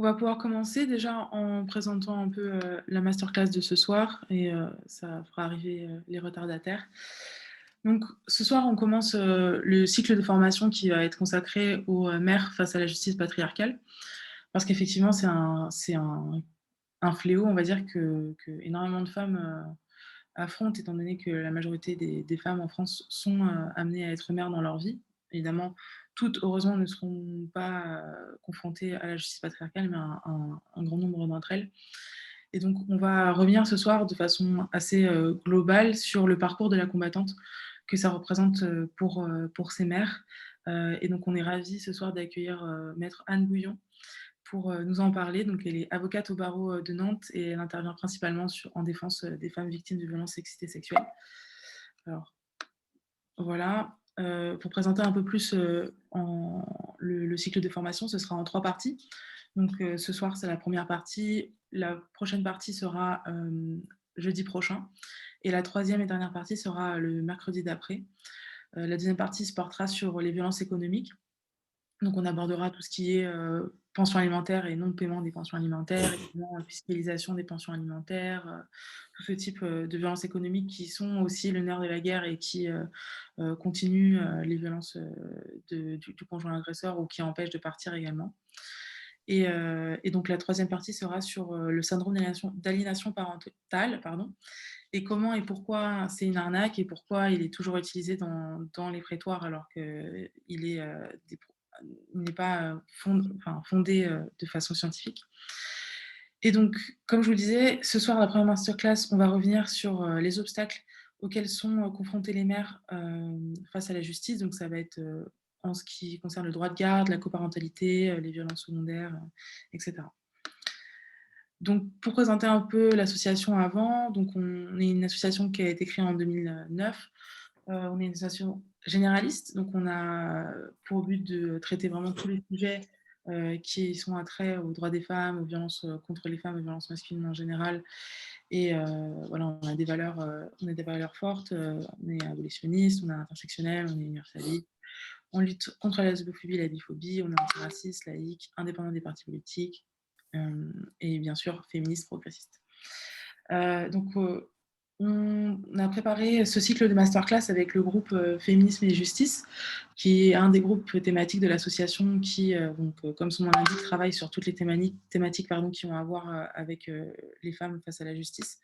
On va pouvoir commencer déjà en présentant un peu la masterclass de ce soir et ça fera arriver les retardataires. Donc ce soir, on commence le cycle de formation qui va être consacré aux mères face à la justice patriarcale parce qu'effectivement, c'est un fléau, on va dire, que énormément de femmes affrontent étant donné que la majorité des femmes en France sont amenées à être mères dans leur vie. Évidemment, toutes, heureusement, ne seront pas confrontées à la justice patriarcale, mais un grand nombre d'entre elles. Et donc, on va revenir ce soir de façon assez globale sur le parcours de la combattante que ça représente pour ces mères. Et donc, on est ravis ce soir d'accueillir Maître Anne Bouillon pour nous en parler. Donc, elle est avocate au barreau de Nantes et elle intervient principalement en défense des femmes victimes de violences sexistes et sexuelles. Alors, voilà. Pour présenter un peu plus le cycle de formation, ce sera en 3 parties. Donc, ce soir, c'est la première partie. La prochaine partie sera jeudi prochain. Et la troisième et dernière partie sera le mercredi d'après. La deuxième partie se portera sur les violences économiques. Donc, on abordera tout ce qui est pension alimentaire et non-paiement des pensions alimentaires, fiscalisation des pensions alimentaires, tout ce type de violences économiques qui sont aussi le nerf de la guerre et qui continuent les violences du conjoint agresseur ou qui empêchent de partir également. Et donc, la troisième partie sera sur le syndrome d'aliénation parentale, pardon, et comment et pourquoi c'est une arnaque et pourquoi il est toujours utilisé dans les prétoires alors qu'il est, il n'est pas fondé de façon scientifique. Et donc, comme je vous le disais, ce soir, la première masterclass, on va revenir sur les obstacles auxquels sont confrontées les mères face à la justice. Donc, ça va être en ce qui concerne le droit de garde, la coparentalité, les violences secondaires, etc. Donc, pour présenter un peu l'association avant, donc on est une association qui a été créée en 2009. On est une association généraliste, donc on a pour but de traiter vraiment tous les sujets qui sont attraits aux droits des femmes, aux violences contre les femmes, aux violences masculines en général. Et voilà, on a des valeurs fortes, on est abolitionniste, on est intersectionnel, on est universaliste. On lutte contre la zoophobie et la biphobie, on est antiraciste, laïque, indépendant des partis politiques et bien sûr féministe, progressiste. Donc, on a préparé ce cycle de masterclass avec le groupe Féminisme et Justice, qui est un des groupes thématiques de l'association qui, comme son nom l'indique, travaille sur toutes les thématiques qui ont à voir avec les femmes face à la justice.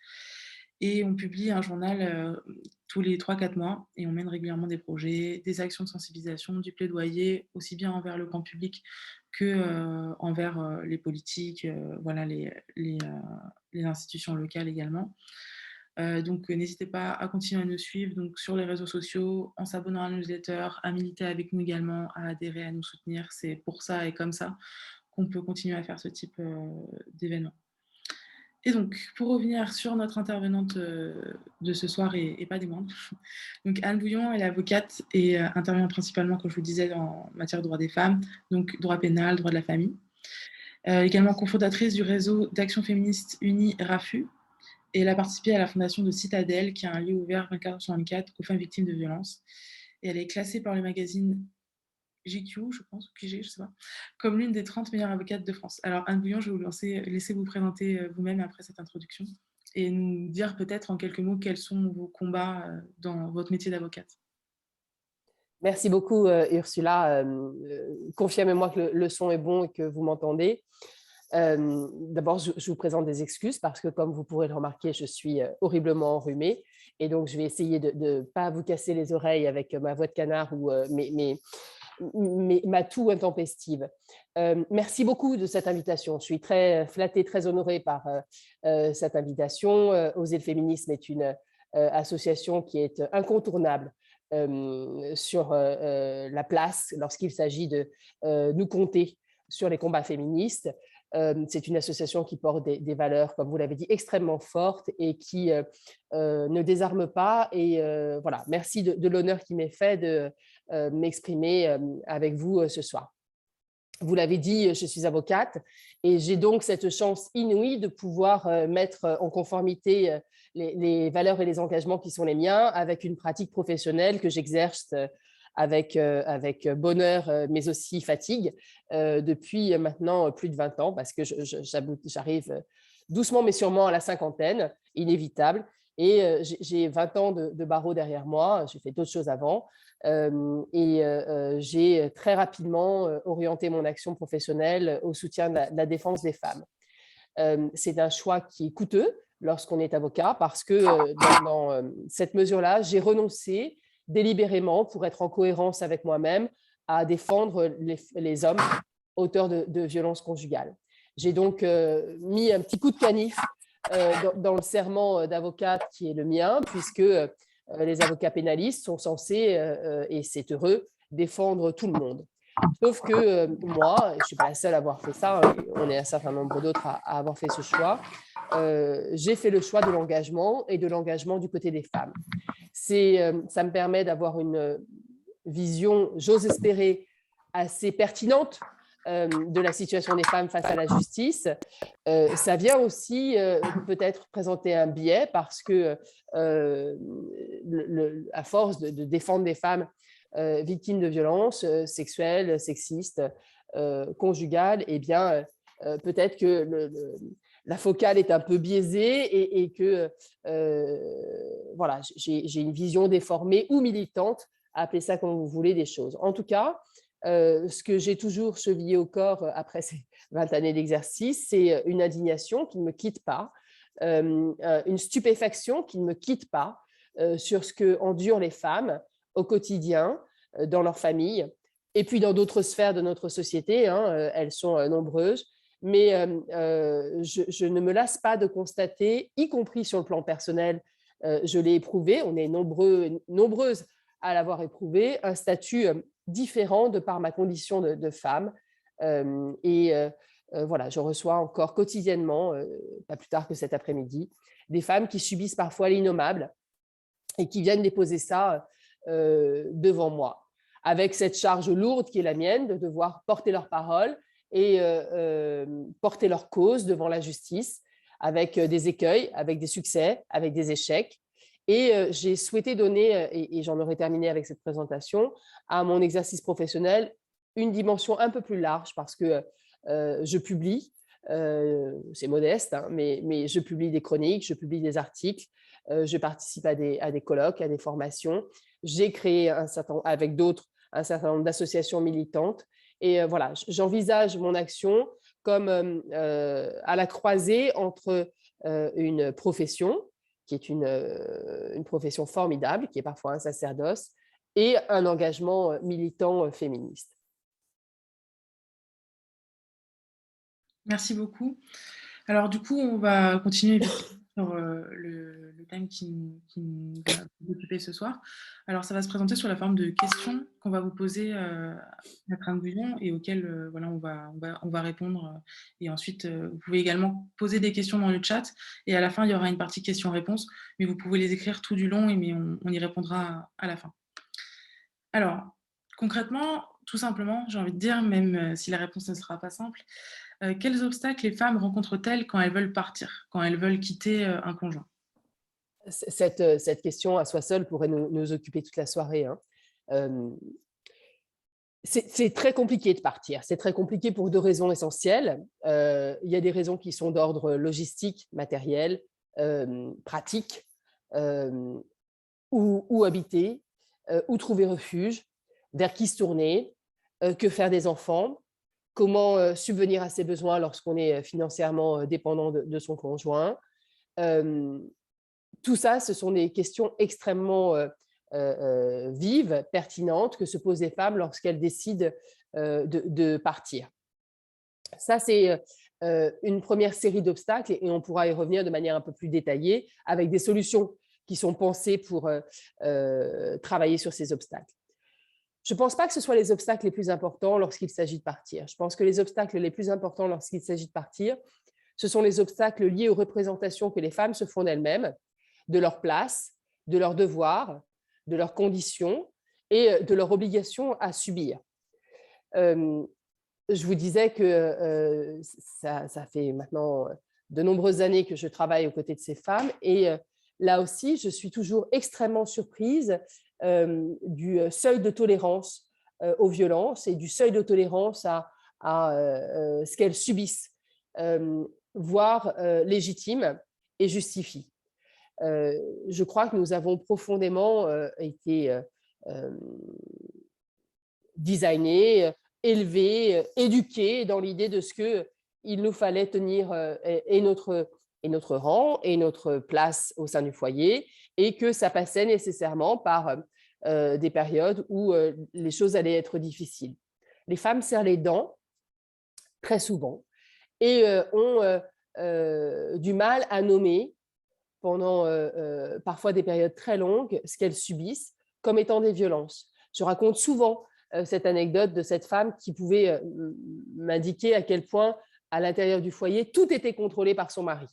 Et on publie un journal tous les 3-4 mois et on mène régulièrement des projets, des actions de sensibilisation, du plaidoyer, aussi bien envers le grand public que envers les politiques, voilà, les institutions locales également. Donc, n'hésitez pas à continuer à nous suivre donc, sur les réseaux sociaux, en s'abonnant à la newsletter, à militer avec nous également, à adhérer, à nous soutenir. C'est pour ça et comme ça qu'on peut continuer à faire ce type d'événements. Et donc, pour revenir sur notre intervenante de ce soir et pas des moindres, donc Anne Bouillon, elle est avocate et intervient principalement, comme je vous le disais, en matière de droit des femmes, donc droit pénal, droit de la famille. Également cofondatrice du réseau d'action féministe unie RAFU, et elle a participé à la fondation de Citadelle, qui est un lieu ouvert 24/24 aux femmes victimes de violences. Et elle est classée par le magazine GQ, je pense, QG, je sais pas, comme l'une des 30 meilleures avocates de France. Alors, Anne Bouillon, je vais laisser vous présenter vous-même après cette introduction et nous dire peut-être en quelques mots quels sont vos combats dans votre métier d'avocate. Merci beaucoup, Ursula. Confirmez-moi que le son est bon et que vous m'entendez. D'abord, je vous présente des excuses parce que, comme vous pourrez le remarquer, je suis horriblement enrhumée. Et donc, je vais essayer de ne pas vous casser les oreilles avec ma voix de canard ou ma toux intempestive. Merci beaucoup de cette invitation. Je suis très flattée, très honorée par cette invitation. Oser le féminisme est une association qui est incontournable sur la place lorsqu'il s'agit de nous compter sur les combats féministes. C'est une association qui porte des valeurs, comme vous l'avez dit, extrêmement fortes et qui ne désarme pas. Et voilà, merci de l'honneur qui m'est fait de m'exprimer avec vous ce soir. Vous l'avez dit, je suis avocate et j'ai donc cette chance inouïe de pouvoir mettre en conformité les valeurs et les engagements qui sont les miens avec une pratique professionnelle que j'exerce avec bonheur, mais aussi fatigue, depuis maintenant plus de 20 ans, parce que j'arrive doucement mais sûrement à la cinquantaine, inévitable. Et j'ai 20 ans de barreau derrière moi, j'ai fait d'autres choses avant. J'ai très rapidement orienté mon action professionnelle au soutien de la défense des femmes. C'est un choix qui est coûteux lorsqu'on est avocat, parce que dans cette mesure-là, j'ai renoncé délibérément pour être en cohérence avec moi-même à défendre les hommes auteurs de violences conjugales. J'ai donc mis un petit coup de canif dans le serment d'avocate qui est le mien, puisque les avocats pénalistes sont censés, et c'est heureux, défendre tout le monde. Sauf que moi, je ne suis pas la seule à avoir fait ça, hein, on est un certain nombre d'autres à avoir fait ce choix, j'ai fait le choix de l'engagement et de l'engagement du côté des femmes. Ça me permet d'avoir une vision, j'ose espérer, assez pertinente de la situation des femmes face à la justice. Ça vient aussi peut-être présenter un biais, parce que à force de défendre des femmes victimes de violences sexuelles, sexistes, conjugales, eh bien, peut-être que la focale est un peu biaisée et que voilà, j'ai une vision déformée ou militante, appelez ça comme vous voulez, des choses. En tout cas, ce que j'ai toujours chevillé au corps après ces 20 années d'exercice, c'est une indignation qui ne me quitte pas, une stupéfaction qui ne me quitte pas sur ce qu'endurent les femmes au quotidien, dans leur famille, et puis dans d'autres sphères de notre société, hein, elles sont nombreuses, mais je ne me lasse pas de constater, y compris sur le plan personnel, je l'ai éprouvé, on est nombreuses à l'avoir éprouvé, un statut différent de par ma condition de femme. Voilà, je reçois encore quotidiennement, pas plus tard que cet après-midi, des femmes qui subissent parfois l'innommable et qui viennent déposer ça devant moi, avec cette charge lourde qui est la mienne de devoir porter leur parole et porter leur cause devant la justice, avec des écueils, avec des succès, avec des échecs. Et j'ai souhaité donner, et j'en aurai terminé avec cette présentation, à mon exercice professionnel une dimension un peu plus large, parce que je publie, c'est modeste, hein, mais je publie des chroniques, je publie des articles, je participe à des colloques, à des formations. J'ai créé avec d'autres un certain nombre d'associations militantes. Et voilà, j'envisage mon action comme à la croisée entre une profession, qui est une profession formidable, qui est parfois un sacerdoce, et un engagement militant féministe. Merci beaucoup. Alors, du coup, on va continuer sur le thème qui nous va nous occuper ce soir. Alors, ça va se présenter sous la forme de questions qu'on va vous poser à Anne Bouillon et auxquelles voilà, on va répondre. Et ensuite, vous pouvez également poser des questions dans le chat. Et à la fin, il y aura une partie questions-réponses, mais vous pouvez les écrire tout du long, mais on y répondra à la fin. Alors, concrètement, tout simplement, j'ai envie de dire, même si la réponse ne sera pas simple, quels obstacles les femmes rencontrent-elles quand elles veulent partir, quand elles veulent quitter un conjoint? Cette question à soi seule pourrait nous occuper toute la soirée, hein. C'est très compliqué de partir. C'est très compliqué pour deux raisons essentielles. Il y a des raisons qui sont d'ordre logistique, matériel, pratique, où habiter, où trouver refuge, vers qui se tourner, que faire des enfants, comment subvenir à ses besoins lorsqu'on est financièrement dépendant de son conjoint. Tout ça, ce sont des questions extrêmement vives, pertinentes, que se posent les femmes lorsqu'elles décident de partir. Ça, c'est une première série d'obstacles, et on pourra y revenir de manière un peu plus détaillée, avec des solutions qui sont pensées pour travailler sur ces obstacles. Je ne pense pas que ce soit les obstacles les plus importants lorsqu'il s'agit de partir. Je pense que les obstacles les plus importants lorsqu'il s'agit de partir, ce sont les obstacles liés aux représentations que les femmes se font d'elles-mêmes, de leur place, de leurs devoirs, de leurs conditions et de leur obligation à subir. Je vous disais que ça fait maintenant de nombreuses années que je travaille aux côtés de ces femmes, et là aussi, je suis toujours extrêmement surprise du seuil de tolérance aux violences et du seuil de tolérance à ce qu'elles subissent, voire légitime et justifie. Je crois que nous avons profondément été designés, élevés, éduqués dans l'idée de ce qu'il nous fallait tenir et notre rang et notre place au sein du foyer, et que ça passait nécessairement par des périodes où les choses allaient être difficiles. Les femmes serrent les dents très souvent et ont du mal à nommer pendant parfois des périodes très longues ce qu'elles subissent comme étant des violences. Je raconte souvent cette anecdote de cette femme qui pouvait m'indiquer à quel point à l'intérieur du foyer, tout était contrôlé par son mari.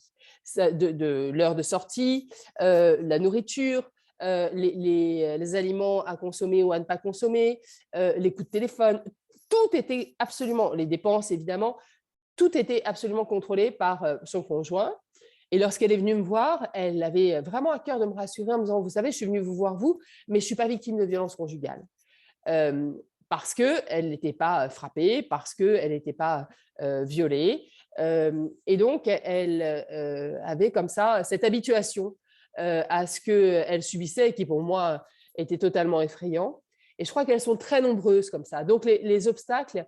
De l'heure de sortie, la nourriture, les aliments à consommer ou à ne pas consommer, les coups de téléphone, tout était absolument, les dépenses évidemment, tout était absolument contrôlé par son conjoint. Et lorsqu'elle est venue me voir, elle avait vraiment à cœur de me rassurer en me disant, vous savez, je suis venue vous voir vous, mais je ne suis pas victime de violence conjugale. Parce qu'elle n'était pas frappée, parce qu'elle n'était pas violée. Et donc, elle avait comme ça cette habituation à ce qu'elle subissait, qui pour moi était totalement effrayant. Et je crois qu'elles sont très nombreuses comme ça. Donc, les obstacles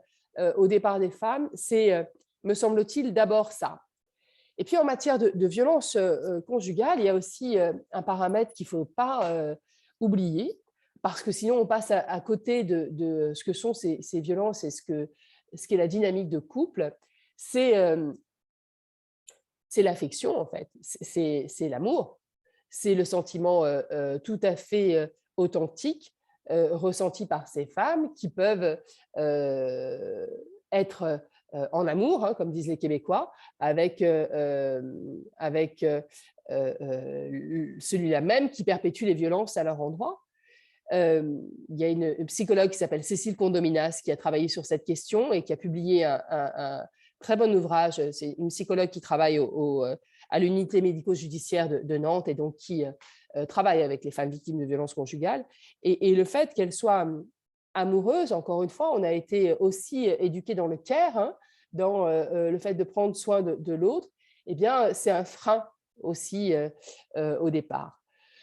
au départ des femmes, c'est, me semble-t-il, d'abord ça. Et puis, en matière de violence conjugale, il y a aussi un paramètre qu'il ne faut pas oublier, parce que sinon, on passe à côté de ce que sont ces violences et ce qu'est la dynamique de couple. C'est l'affection, en fait. C'est l'amour. C'est le sentiment tout à fait authentique ressenti par ces femmes qui peuvent être en amour, hein, comme disent les Québécois, avec celui-là même qui perpétue les violences à leur endroit. Il y a une psychologue qui s'appelle Cécile Condominas qui a travaillé sur cette question et qui a publié un très bon ouvrage. C'est une psychologue qui travaille à l'unité médico-judiciaire de Nantes et donc qui travaille avec les femmes victimes de violences conjugales. Et le fait qu'elles soient amoureuses, encore une fois, on a été aussi éduqués dans le care, hein, dans le fait de prendre soin de l'autre, eh bien, c'est un frein aussi au départ.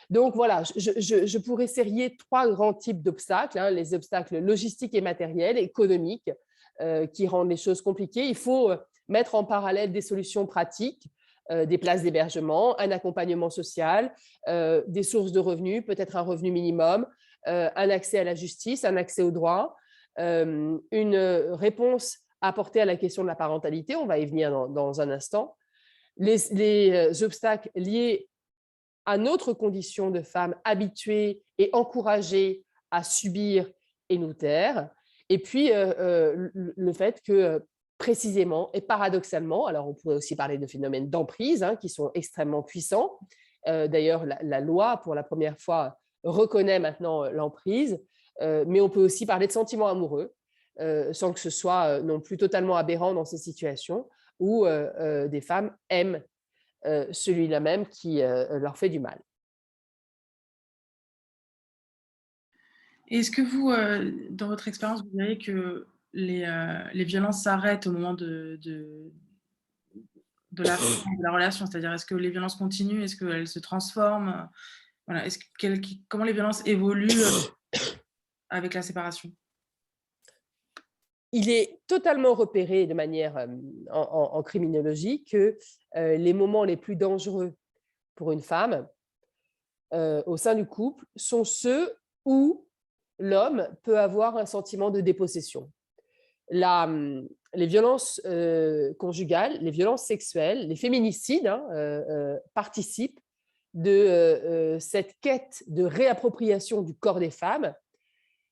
Donc voilà, je pourrais serrer 3 grands types d'obstacles, hein, les obstacles logistiques et matériels, économiques, qui rendent les choses compliquées. Il faut mettre en parallèle des solutions pratiques, des places d'hébergement, un accompagnement social, des sources de revenus, peut-être un revenu minimum, un accès à la justice, un accès au droit, une réponse apportée à la question de la parentalité, on va y venir dans un instant, les obstacles liés à notre condition de femme habituée et encouragée à subir et nous taire, et puis le fait que précisément et paradoxalement, alors on pourrait aussi parler de phénomènes d'emprise hein, qui sont extrêmement puissants. D'ailleurs, la loi, pour la première fois, reconnaît maintenant l'emprise, mais on peut aussi parler de sentiments amoureux, sans que ce soit non plus totalement aberrant dans ces situations où des femmes aiment celui-là même qui leur fait du mal. Est-ce que vous, dans votre expérience, vous diriez que les violences s'arrêtent au moment de la fin de la relation? C'est-à-dire, est-ce que les violences continuent? Est-ce qu'elles se transforment? Voilà. Comment les violences évoluent avec la séparation? Il est totalement repéré de manière en criminologie que les moments les plus dangereux pour une femme au sein du couple sont ceux où l'homme peut avoir un sentiment de dépossession. Les violences conjugales, les violences sexuelles, les féminicides participent de cette quête de réappropriation du corps des femmes.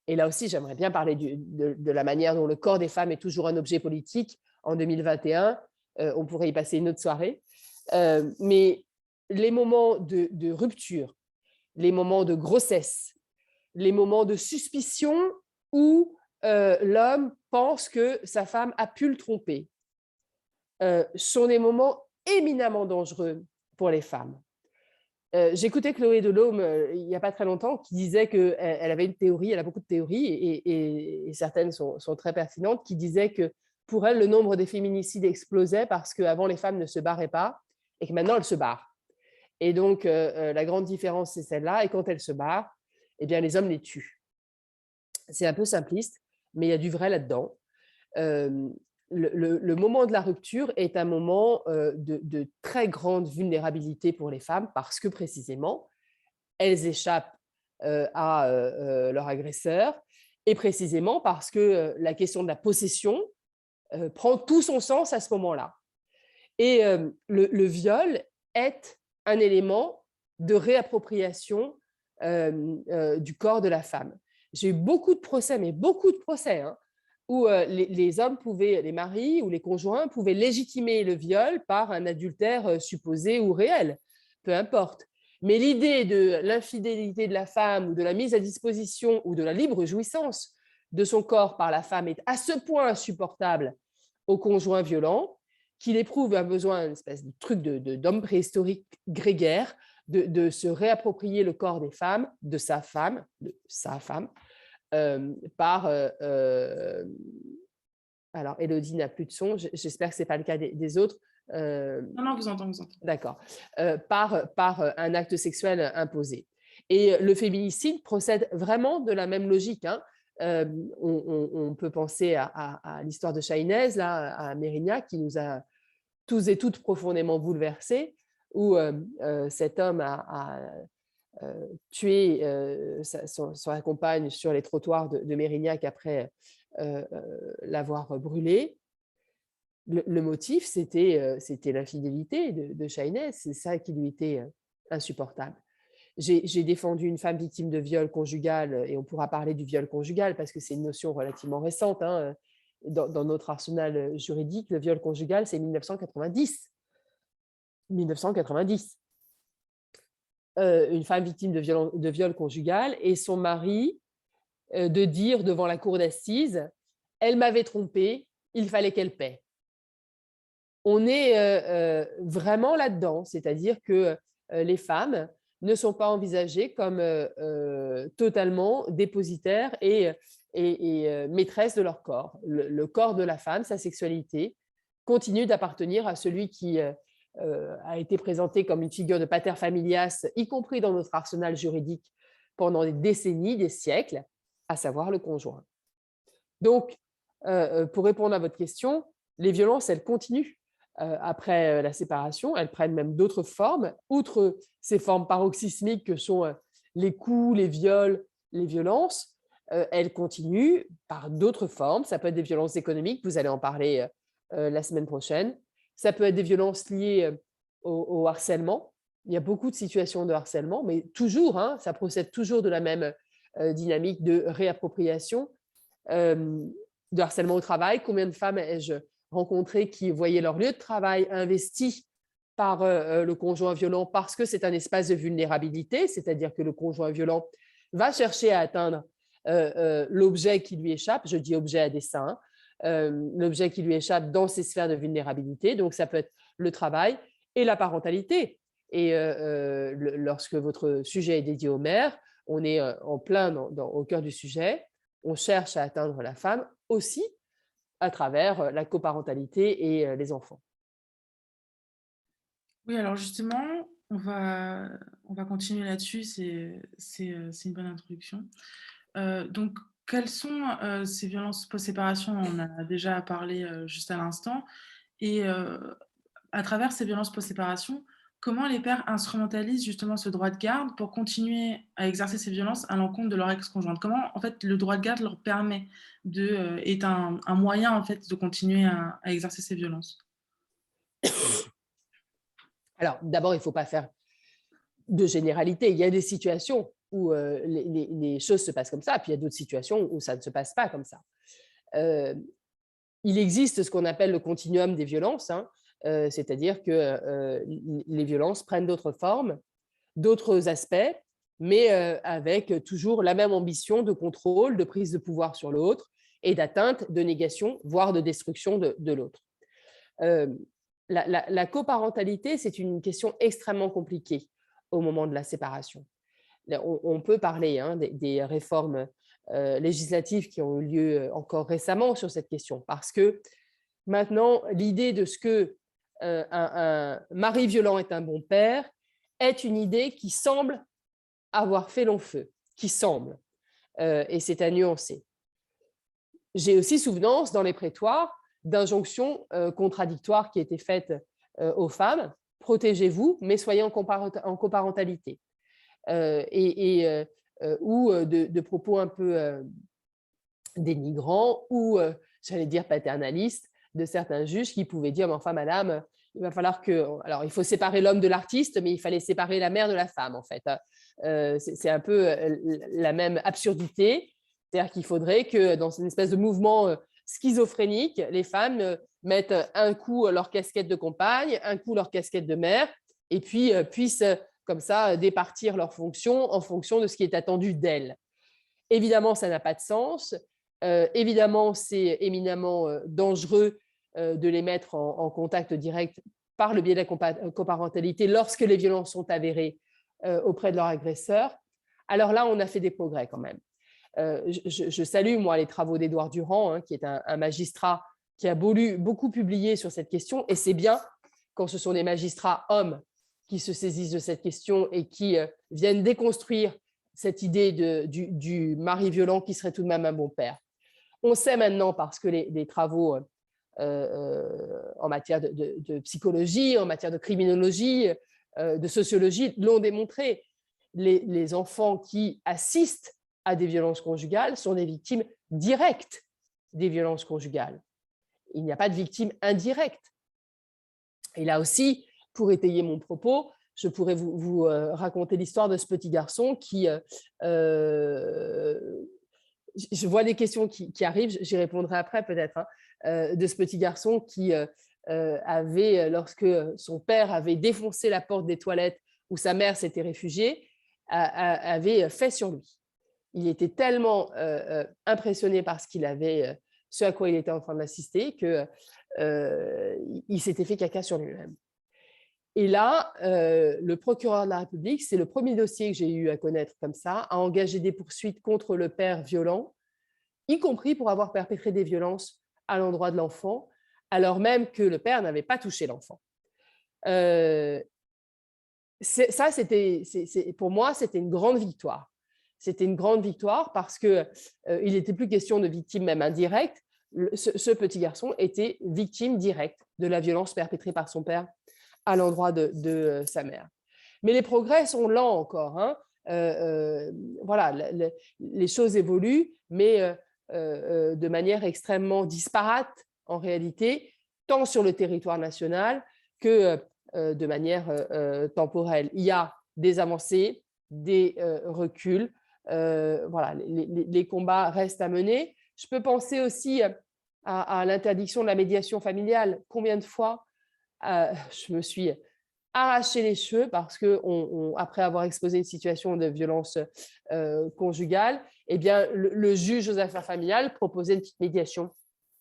Et là aussi, j'aimerais bien parler de la manière dont le corps des femmes est toujours un objet politique en 2021. On pourrait y passer une autre soirée. Mais les moments de rupture, les moments de grossesse, les moments de suspicion où l'homme pense que sa femme a pu le tromper, sont des moments éminemment dangereux pour les femmes. J'écoutais Chloé Delhomme il n'y a pas très longtemps qui disait qu'elle avait une théorie, elle a beaucoup de théories et certaines sont très pertinentes, qui disaient que pour elle, le nombre des féminicides explosait parce qu'avant, les femmes ne se barraient pas et que maintenant, elles se barrent. Et donc, la grande différence, c'est celle-là. Et quand elles se barrent, eh bien, les hommes les tuent. C'est un peu simpliste, mais il y a du vrai là-dedans. Le moment de la rupture est un moment de très grande vulnérabilité pour les femmes parce que précisément, elles échappent à leur agresseur et précisément parce que la question de la possession prend tout son sens à ce moment-là. Et le viol est un élément de réappropriation du corps de la femme. J'ai eu beaucoup de procès, mais beaucoup de procès, hein, où les hommes pouvaient, les maris ou les conjoints pouvaient légitimer le viol par un adultère supposé ou réel, peu importe. Mais l'idée de l'infidélité de la femme ou de la mise à disposition ou de la libre jouissance de son corps par la femme est à ce point insupportable au conjoint violent qu'il éprouve un besoin, une espèce de truc d'homme préhistorique grégaire, de se réapproprier le corps des femmes, de sa femme, par... alors, Élodie n'a plus de son, j'espère que ce n'est pas le cas des autres. Non, vous entendez, vous entendez. D'accord. Par un acte sexuel imposé. Et le féminicide procède vraiment de la même logique, hein. On peut penser à l'histoire de Chahinez, là, à Mérignac, qui nous a tous et toutes profondément bouleversés, où cet homme a tué sa compagne sur les trottoirs de Mérignac après l'avoir brûlée. Le motif, c'était l'infidélité de Chahinez, c'est ça qui lui était insupportable. J'ai défendu une femme victime de viol conjugal, et on pourra parler du viol conjugal parce que c'est une notion relativement récente, hein, dans notre arsenal juridique. Le viol conjugal, c'est 1990. 1990. Une femme victime de viol conjugal et son mari de dire devant la cour d'assises « Elle m'avait trompée, il fallait qu'elle paie ». On est vraiment là-dedans, c'est-à-dire que les femmes ne sont pas envisagées comme totalement dépositaires et maîtresses de leur corps. Le corps de la femme, sa sexualité, continue d'appartenir à celui qui a été présenté comme une figure de pater familias, y compris dans notre arsenal juridique pendant des décennies, des siècles, à savoir le conjoint. Donc, pour répondre à votre question, les violences, elles continuent. Après la séparation, elles prennent même d'autres formes, outre ces formes paroxysmiques que sont les coups, les viols, les violences, elles continuent par d'autres formes. Ça peut être des violences économiques, vous allez en parler la semaine prochaine. Ça peut être des violences liées au harcèlement. Il y a beaucoup de situations de harcèlement, mais toujours, hein, ça procède toujours de la même dynamique de réappropriation, de harcèlement au travail. Combien de femmes ai-je rencontrées qui voyaient leur lieu de travail investi par le conjoint violent parce que c'est un espace de vulnérabilité, c'est-à-dire que le conjoint violent va chercher à atteindre l'objet qui lui échappe, je dis objet à dessein, l'objet qui lui échappe dans ses sphères de vulnérabilité, donc ça peut être le travail et la parentalité. Et lorsque votre sujet est dédié aux mères, on est en plein au cœur du sujet, on cherche à atteindre la femme aussi à travers la coparentalité et les enfants. Oui, alors justement, on va continuer là-dessus, c'est une bonne introduction. Donc, quelles sont ces violences post-séparation? On en a déjà parlé juste à l'instant. Et à travers ces violences post-séparation, comment les pères instrumentalisent justement ce droit de garde pour continuer à exercer ces violences à l'encontre de leur ex-conjointe? Comment, en fait, le droit de garde leur permet est un moyen, en fait, de continuer à exercer ces violences? Alors, d'abord, il ne faut pas faire de généralité. Il y a des situations où les choses se passent comme ça, puis il y a d'autres situations où ça ne se passe pas comme ça. Il existe ce qu'on appelle le continuum des violences, hein, c'est-à-dire que les violences prennent d'autres formes, d'autres aspects, mais avec toujours la même ambition de contrôle, de prise de pouvoir sur l'autre et d'atteinte, de négation, voire de destruction de l'autre. La coparentalité, c'est une question extrêmement compliquée. au moment de la séparation. On peut parler des réformes législatives qui ont eu lieu encore récemment sur cette question, parce que maintenant, l'idée de ce que un mari violent est un bon père est une idée qui semble avoir fait long feu, qui semble, et c'est à nuancer. J'ai aussi souvenance dans les prétoires d'injonctions contradictoires qui étaient faites aux femmes, protégez-vous, mais soyez en coparentalité, ou de propos un peu dénigrants ou, j'allais dire, paternalistes de certains juges qui pouvaient dire, mais enfin, madame, il va falloir que… Alors, il faut séparer l'homme de l'artiste, mais il fallait séparer la mère de la femme, en fait. C'est un peu la même absurdité. C'est-à-dire qu'il faudrait que, dans une espèce de mouvement schizophrénique, les femmes mettent un coup leur casquette de compagne, un coup leur casquette de mère, et puis puissent, comme ça, départir leurs fonctions en fonction de ce qui est attendu d'elles. Évidemment, ça n'a pas de sens. Évidemment, c'est éminemment dangereux de les mettre en contact direct par le biais de la coparentalité lorsque les violences sont avérées auprès de leur agresseur. Alors là, on a fait des progrès quand même. Je salue, moi, les travaux d'Édouard Durand, qui est un magistrat qui a beaucoup publié sur cette question, et c'est bien quand ce sont des magistrats hommes qui se saisissent de cette question et qui viennent déconstruire cette idée du mari violent qui serait tout de même un bon père. On sait maintenant, parce que les travaux en matière de psychologie, en matière de criminologie, de sociologie l'ont démontré, les enfants qui assistent à des violences conjugales sont des victimes directes des violences conjugales. Il n'y a pas de victime indirecte. Et là aussi, pour étayer mon propos, je pourrais vous raconter l'histoire de ce petit garçon qui… je vois des questions qui arrivent, j'y répondrai après peut-être, de ce petit garçon qui avait, lorsque son père avait défoncé la porte des toilettes où sa mère s'était réfugiée, avait fait sur lui. Il était tellement impressionné par ce à quoi il était en train d'assister qu'il s'était fait caca sur lui-même. Et là, le procureur de la République, c'est le premier dossier que j'ai eu à connaître comme ça, a engagé des poursuites contre le père violent, y compris pour avoir perpétré des violences à l'endroit de l'enfant, alors même que le père n'avait pas touché l'enfant. Pour moi, c'était une grande victoire. C'était une grande victoire parce qu'il n'était plus question de victime même indirecte. Ce petit garçon était victime directe de la violence perpétrée par son père à l'endroit de sa mère. Mais les progrès sont lents encore. Voilà, les choses évoluent, mais de manière extrêmement disparate en réalité, tant sur le territoire national que de manière temporelle. Il y a des avancées, des reculs. Voilà, les combats restent à mener. Je peux penser aussi à l'interdiction de la médiation familiale. Combien de fois je me suis arraché les cheveux parce que, après avoir exposé une situation de violence conjugale, eh bien, le juge aux affaires familiales proposait une petite médiation.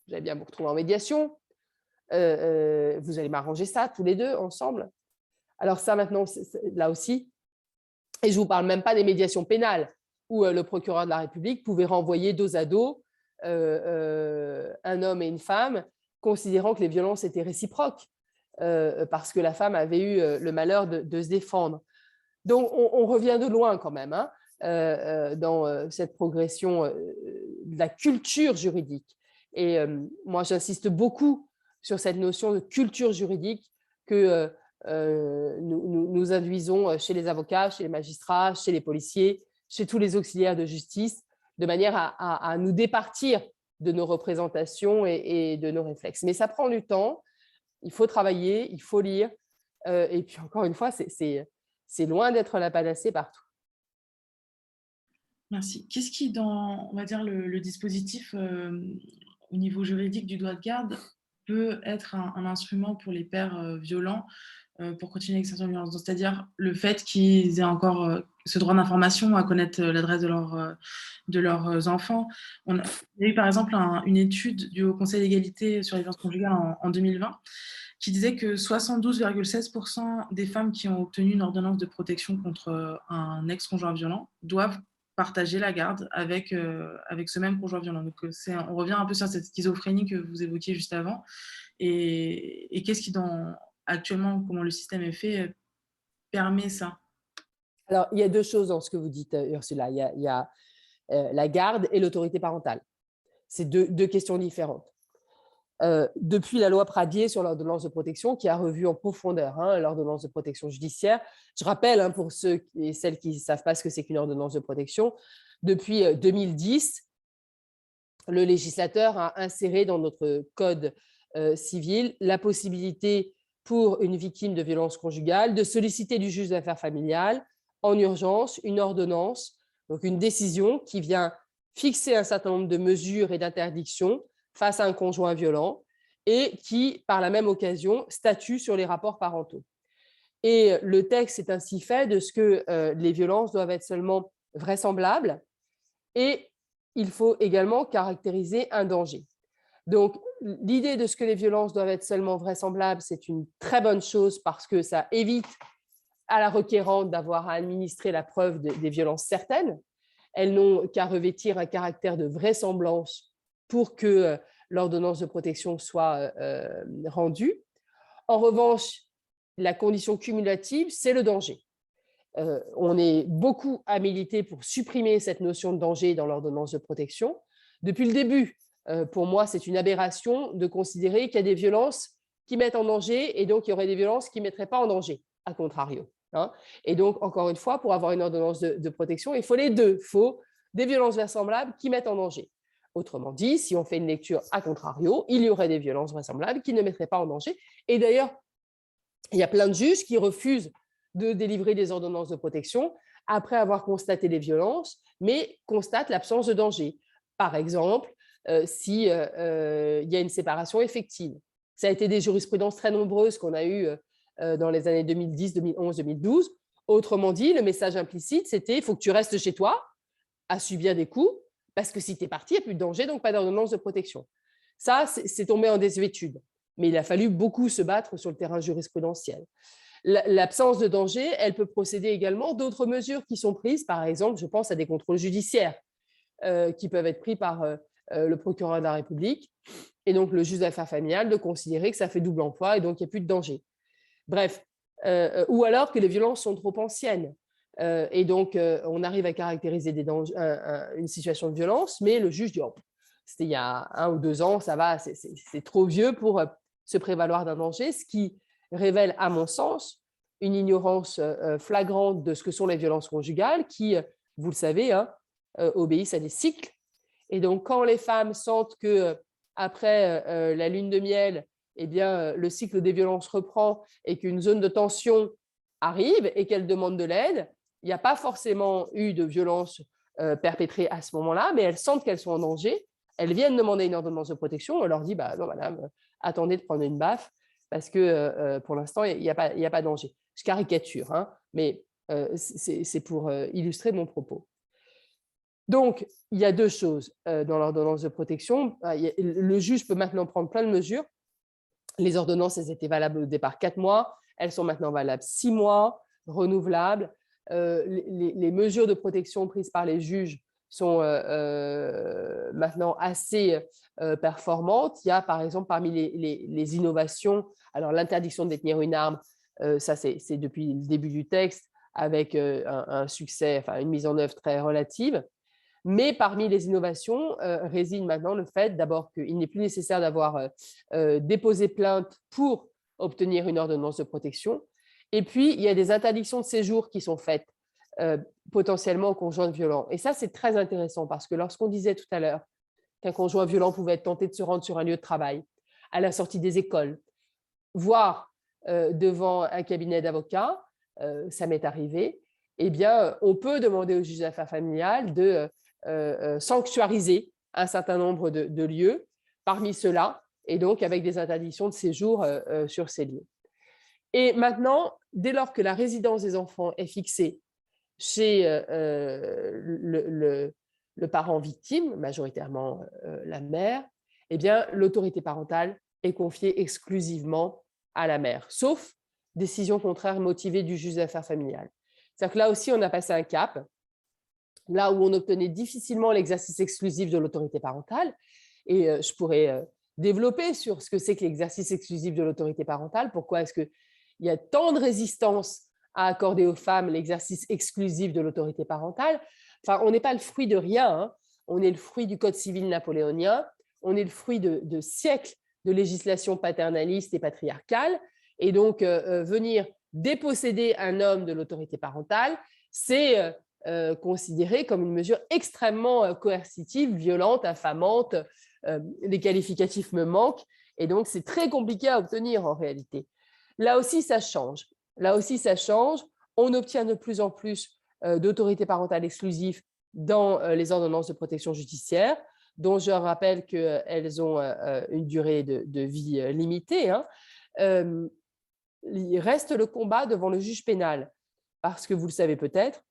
Vous allez bien vous retrouver en médiation. Vous allez m'arranger ça tous les deux ensemble. Alors ça, maintenant, là aussi, et je ne vous parle même pas des médiations pénales, où le procureur de la République pouvait renvoyer dos à dos un homme et une femme, considérant que les violences étaient réciproques, parce que la femme avait eu le malheur de se défendre. Donc, on revient de loin quand même dans cette progression de la culture juridique. Et moi, j'insiste beaucoup sur cette notion de culture juridique que nous induisons chez les avocats, chez les magistrats, chez les policiers, chez tous les auxiliaires de justice, de manière à nous départir de nos représentations et de nos réflexes. Mais ça prend du temps, il faut travailler, il faut lire, et puis encore une fois, c'est loin d'être la panacée partout. Merci. Qu'est-ce qui, dans, on va dire, le dispositif au niveau juridique du droit de garde peut être un instrument pour les pères violents pour continuer l'exercice de violence? C'est-à-dire le fait qu'ils aient encore ce droit d'information à connaître l'adresse de leurs enfants. Il y a eu par exemple une étude du Haut Conseil d'égalité sur les violences conjugales en 2020 qui disait que 72,16% des femmes qui ont obtenu une ordonnance de protection contre un ex-conjoint violent doivent partager la garde avec ce même conjoint violent. Donc, on revient un peu sur cette schizophrénie que vous évoquiez juste avant. Et qu'est-ce qui, actuellement, comment le système est fait, permet ça? Alors, il y a deux choses dans ce que vous dites, Ursula. Il y a la garde et l'autorité parentale. C'est deux questions différentes. Depuis la loi Pradié sur l'ordonnance de protection, qui a revu en profondeur l'ordonnance de protection judiciaire. Je rappelle, pour ceux et celles qui ne savent pas ce que c'est qu'une ordonnance de protection, depuis 2010, le législateur a inséré dans notre code civil la possibilité pour une victime de violence conjugale de solliciter du juge d'affaires familiales en urgence une ordonnance, donc une décision qui vient fixer un certain nombre de mesures et d'interdictions face à un conjoint violent et qui, par la même occasion, statue sur les rapports parentaux. Et le texte est ainsi fait de ce que les violences doivent être seulement vraisemblables et il faut également caractériser un danger. Donc, l'idée de ce que les violences doivent être seulement vraisemblables, c'est une très bonne chose parce que ça évite à la requérante d'avoir à administrer la preuve des violences certaines. Elles n'ont qu'à revêtir un caractère de vraisemblance pour que l'ordonnance de protection soit rendue. En revanche, la condition cumulative, c'est le danger. On est beaucoup à militer pour supprimer cette notion de danger dans l'ordonnance de protection. Depuis le début, pour moi, c'est une aberration de considérer qu'il y a des violences qui mettent en danger et donc il y aurait des violences qui ne mettraient pas en danger, à contrario. Et donc, encore une fois, pour avoir une ordonnance de protection, il faut les deux. Il faut des violences vraisemblables qui mettent en danger. Autrement dit, si on fait une lecture à contrario, il y aurait des violences vraisemblables qui ne mettraient pas en danger. Et d'ailleurs, il y a plein de juges qui refusent de délivrer des ordonnances de protection après avoir constaté les violences, mais constatent l'absence de danger. Par exemple, s'il y a une séparation effective. Ça a été des jurisprudences très nombreuses qu'on a eues dans les années 2010, 2011, 2012. Autrement dit, le message implicite, c'était « il faut que tu restes chez toi à subir des coups, parce que si tu es parti, il n'y a plus de danger, donc pas d'ordonnance de protection ». Ça, c'est tombé en désuétude. Mais il a fallu beaucoup se battre sur le terrain jurisprudentiel. L'absence de danger, elle peut procéder également d'autres mesures qui sont prises. Par exemple, je pense à des contrôles judiciaires qui peuvent être pris par le procureur de la République et donc le juge d'affaires familiales de considérer que ça fait double emploi et donc il n'y a plus de danger. Bref, ou alors que les violences sont trop anciennes. Et donc, on arrive à caractériser une situation de violence, mais le juge dit oh, c'était il y a 1 ou 2 ans, ça va, c'est trop vieux pour se prévaloir d'un danger, ce qui révèle, à mon sens, une ignorance flagrante de ce que sont les violences conjugales qui, vous le savez, obéissent à des cycles. Et donc, quand les femmes sentent que après la lune de miel, eh bien, le cycle des violences reprend et qu'une zone de tension arrive et qu'elles demandent de l'aide, il n'y a pas forcément eu de violence perpétrée à ce moment-là, mais elles sentent qu'elles sont en danger. Elles viennent demander une ordonnance de protection. On leur dit bah, non, madame, attendez de prendre une baffe parce que pour l'instant, il n'y a pas de danger. Je caricature, mais c'est pour illustrer mon propos. Donc, il y a 2 choses dans l'ordonnance de protection. Le juge peut maintenant prendre plein de mesures. Les ordonnances, elles étaient valables au départ 4 mois. Elles sont maintenant valables 6 mois, renouvelables. Les mesures de protection prises par les juges sont maintenant assez performantes. Il y a, par exemple, parmi les innovations, alors l'interdiction de détenir une arme, ça c'est depuis le début du texte, avec un succès, enfin une mise en œuvre très relative. Mais parmi les innovations réside maintenant le fait d'abord qu'il n'est plus nécessaire d'avoir déposé plainte pour obtenir une ordonnance de protection. Et puis, il y a des interdictions de séjour qui sont faites potentiellement aux conjoints violents. Et ça, c'est très intéressant parce que lorsqu'on disait tout à l'heure qu'un conjoint violent pouvait être tenté de se rendre sur un lieu de travail, à la sortie des écoles, voire devant un cabinet d'avocats, ça m'est arrivé, eh bien, on peut demander au juge d'affaires familiales de sanctuariser un certain nombre de lieux parmi ceux-là, et donc avec des interdictions de séjour sur ces lieux. Et maintenant, dès lors que la résidence des enfants est fixée chez le parent victime, majoritairement la mère, eh bien, l'autorité parentale est confiée exclusivement à la mère, sauf décision contraire motivée du juge des affaires familiales. C'est-à-dire que là aussi, on a passé un cap, là où on obtenait difficilement l'exercice exclusif de l'autorité parentale, et je pourrais développer sur ce que c'est que l'exercice exclusif de l'autorité parentale, pourquoi est-ce qu'il y a tant de résistance à accorder aux femmes l'exercice exclusif de l'autorité parentale. Enfin, on n'est pas le fruit de rien, hein. On est le fruit du Code civil napoléonien, on est le fruit de siècles de législation paternaliste et patriarcale, et donc venir déposséder un homme de l'autorité parentale, c'est considéré comme une mesure extrêmement coercitive, violente, infamante. Les qualificatifs me manquent, et donc c'est très compliqué à obtenir en réalité. Là aussi, ça change. Là aussi, ça change. On obtient de plus en plus d'autorité parentale exclusive dans les ordonnances de protection judiciaire, dont je rappelle qu'elles ont une durée de vie limitée. Hein. Il reste le combat devant le juge pénal, parce que vous le savez peut-être,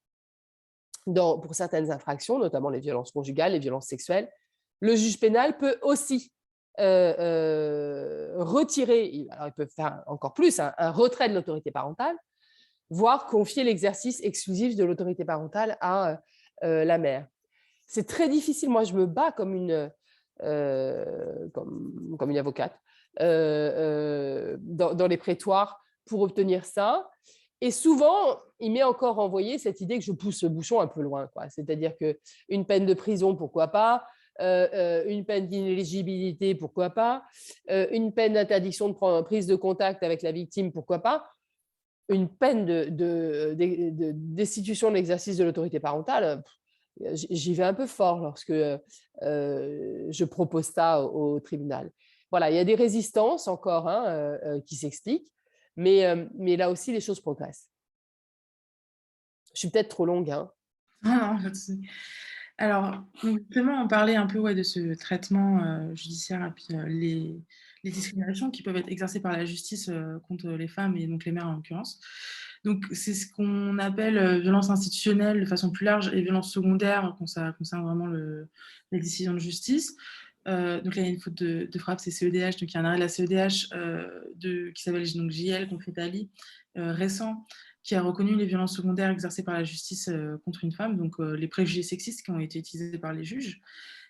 pour certaines infractions, notamment les violences conjugales, les violences sexuelles, le juge pénal peut aussi retirer, alors il peut faire encore plus, un retrait de l'autorité parentale, voire confier l'exercice exclusif de l'autorité parentale à la mère. C'est très difficile. Moi, je me bats comme une avocate dans les prétoires pour obtenir ça. Et souvent, il m'est encore envoyé cette idée que je pousse le bouchon un peu loin, quoi. C'est-à-dire qu'une peine de prison, pourquoi pas, une peine d'inéligibilité, pourquoi pas, une peine d'interdiction de prise de contact avec la victime, pourquoi pas, une peine de destitution de l'exercice de l'autorité parentale. J'y vais un peu fort lorsque je propose ça au tribunal. Voilà, il y a des résistances encore qui s'expliquent, mais là aussi, les choses progressent. Je suis peut-être trop longue. Hein. Non, pas de souci. Alors, justement, on parlait un peu de ce traitement judiciaire et puis les discriminations qui peuvent être exercées par la justice contre les femmes et donc les mères en l'occurrence. Donc, c'est ce qu'on appelle violence institutionnelle de façon plus large et violence secondaire quand ça concerne vraiment les décisions de justice. Donc là, il y a une faute de frappe, c'est CEDH. Donc, il y a un arrêt de la CEDH qui s'appelle donc JL contre Italie récent, qui a reconnu les violences secondaires exercées par la justice contre une femme, donc les préjugés sexistes qui ont été utilisés par les juges.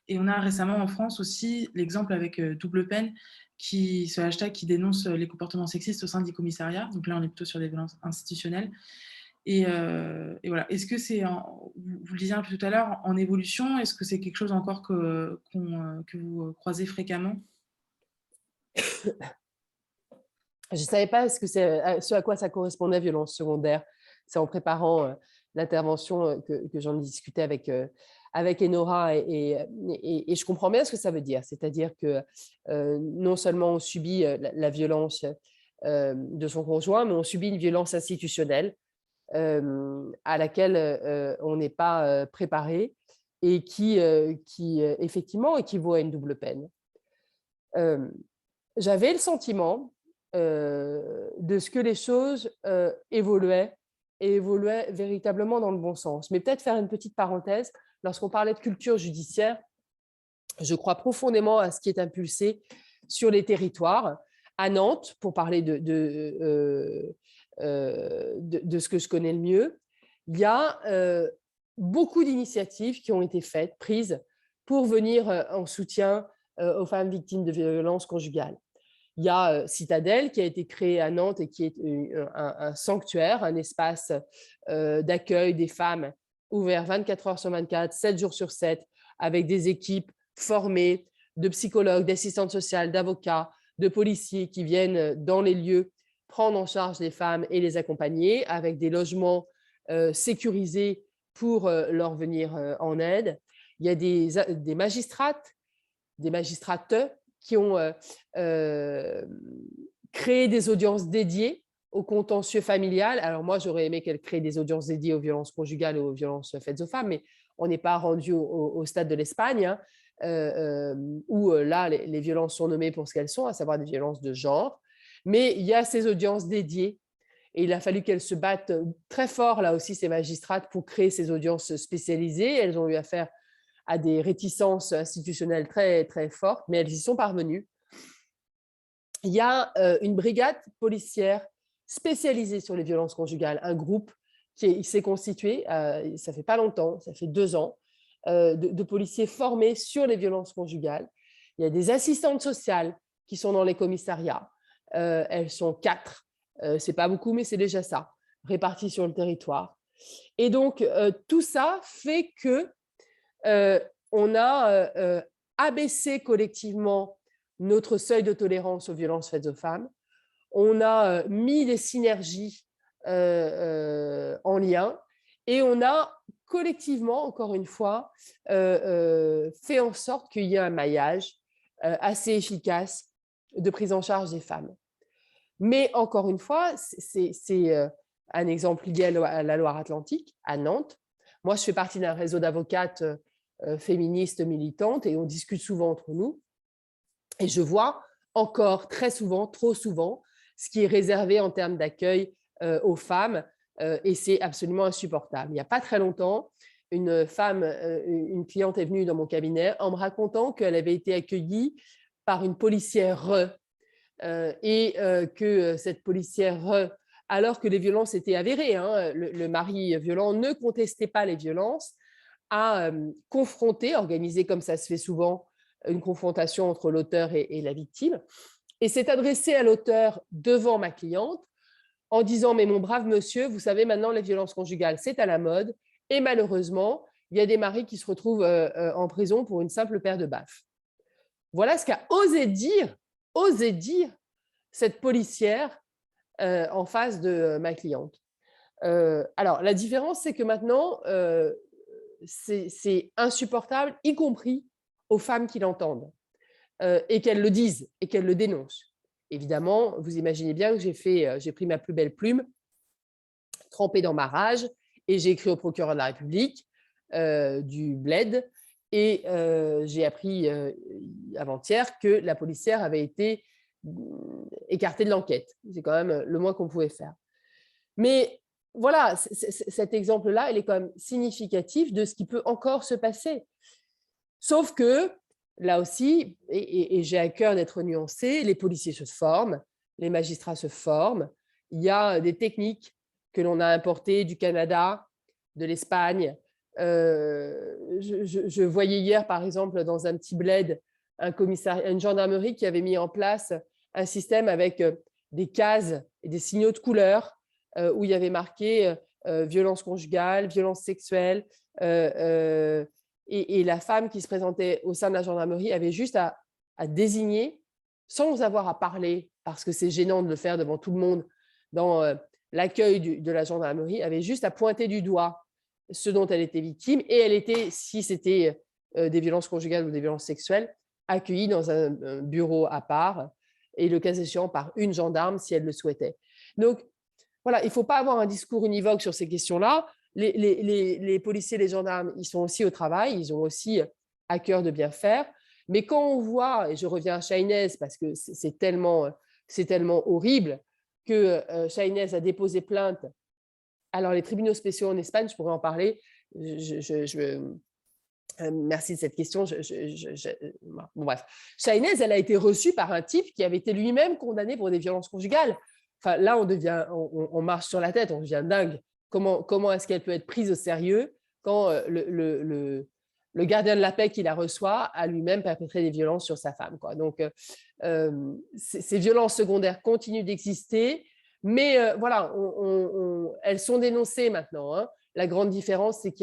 Et on a récemment en France aussi l'exemple avec Double Peine, ce hashtag qui dénonce les comportements sexistes au sein des commissariats. Donc là, on est plutôt sur des violences institutionnelles. Et voilà. Est-ce que c'est, vous le disiez un peu tout à l'heure, en évolution? Est-ce que c'est quelque chose encore que vous croisez fréquemment? Je ne savais pas ce à quoi ça correspondait, violence secondaire. C'est en préparant l'intervention que j'en ai discuté avec Enora et je comprends bien ce que ça veut dire. C'est-à-dire que non seulement on subit la violence de son conjoint, mais on subit une violence institutionnelle à laquelle on n'est pas préparé et qui effectivement équivaut à une double peine. J'avais le sentiment de ce que les choses évoluaient véritablement dans le bon sens. Mais peut-être faire une petite parenthèse, lorsqu'on parlait de culture judiciaire, je crois profondément à ce qui est impulsé sur les territoires. À Nantes, pour parler de ce que je connais le mieux, il y a beaucoup d'initiatives qui ont été prises pour venir en soutien aux femmes victimes de violences conjugales. Il y a Citadelle qui a été créé à Nantes et qui est un sanctuaire, un espace d'accueil des femmes ouvert 24 heures sur 24, 7 jours sur 7, avec des équipes formées de psychologues, d'assistantes sociales, d'avocats, de policiers qui viennent dans les lieux prendre en charge les femmes et les accompagner, avec des logements sécurisés pour leur venir en aide. Il y a des magistrates qui ont créé des audiences dédiées au contentieux familial. Alors moi, j'aurais aimé qu'elle crée des audiences dédiées aux violences conjugales et aux violences faites aux femmes, mais on n'est pas rendu au stade de l'Espagne, où là, les violences sont nommées pour ce qu'elles sont, à savoir des violences de genre. Mais il y a ces audiences dédiées et il a fallu qu'elles se battent très fort, là aussi, ces magistrates, pour créer ces audiences spécialisées. Elles ont eu affaire à des réticences institutionnelles très, très fortes, mais elles y sont parvenues. il y a une brigade policière spécialisée sur les violences conjugales, un groupe qui s'est constitué, ça fait pas longtemps, ça fait 2 ans, de policiers formés sur les violences conjugales. Il y a des assistantes sociales qui sont dans les commissariats. Elles sont 4. C'est pas beaucoup, mais c'est déjà ça, réparties sur le territoire. Et donc, tout ça fait que on a abaissé collectivement notre seuil de tolérance aux violences faites aux femmes. On a mis les synergies en lien et on a collectivement, encore une fois, fait en sorte qu'il y ait un maillage assez efficace de prise en charge des femmes. Mais encore une fois, c'est un exemple lié à la Loire-Atlantique, à Nantes. Moi, je fais partie d'un réseau d'avocates féministes militantes et on discute souvent entre nous. Et je vois encore très souvent, trop souvent, ce qui est réservé en termes d'accueil aux femmes et c'est absolument insupportable. Il n'y a pas très longtemps, une femme, une cliente est venue dans mon cabinet en me racontant qu'elle avait été accueillie par une policière et que cette policière, alors que les violences étaient avérées, hein, le mari violent ne contestait pas les violences, a confronté, organisé comme ça se fait souvent, une confrontation entre l'auteur et la victime, et s'est adressé à l'auteur devant ma cliente en disant « Mais mon brave monsieur, vous savez, maintenant, les violences conjugales, c'est à la mode, et malheureusement, il y a des maris qui se retrouvent en prison pour une simple paire de baffes. » Voilà ce qu'a osé dire cette policière en face de ma cliente. Alors, la différence, c'est que maintenant, c'est insupportable, y compris aux femmes qui l'entendent, et qu'elles le disent, et qu'elles le dénoncent. Évidemment, vous imaginez bien que j'ai pris ma plus belle plume, trempée dans ma rage, et j'ai écrit au procureur de la République du Bled, et j'ai appris avant-hier que la policière avait été écartée de l'enquête. C'est quand même le moins qu'on pouvait faire. Mais voilà, cet exemple-là, il est quand même significatif de ce qui peut encore se passer. Sauf que, là aussi, et j'ai à cœur d'être nuancée, les policiers se forment, les magistrats se forment, il y a des techniques que l'on a importées du Canada, de l'Espagne. Je voyais hier, par exemple, dans un petit bled, une gendarmerie qui avait mis en place un système avec des cases et des signaux de couleur où il y avait marqué violence conjugale, violence sexuelle, et la femme qui se présentait au sein de la gendarmerie avait juste à désigner, sans avoir à parler, parce que c'est gênant de le faire devant tout le monde, dans l'accueil de la gendarmerie, avait juste à pointer du doigt ce dont elle était victime, et elle était, si c'était des violences conjugales ou des violences sexuelles, accueillie dans un bureau à part, et le cas échéant par une gendarme si elle le souhaitait. Donc, voilà, il ne faut pas avoir un discours univoque sur ces questions-là. Les policiers, les gendarmes, ils sont aussi au travail, ils ont aussi à cœur de bien faire. Mais quand on voit, et je reviens à Chahinez parce que c'est tellement horrible, que Chahinez a déposé plainte. Alors, les tribunaux spéciaux en Espagne, je pourrais en parler. Merci de cette question. Bon, bref. Chahinez, elle a été reçue par un type qui avait été lui-même condamné pour des violences conjugales. Enfin, là, on marche sur la tête, on devient dingue. Comment est-ce qu'elle peut être prise au sérieux quand le gardien de la paix qui la reçoit a lui-même perpétré des violences sur sa femme, quoi. Donc, ces violences secondaires continuent d'exister, mais voilà, elles sont dénoncées maintenant, hein. La grande différence, c'est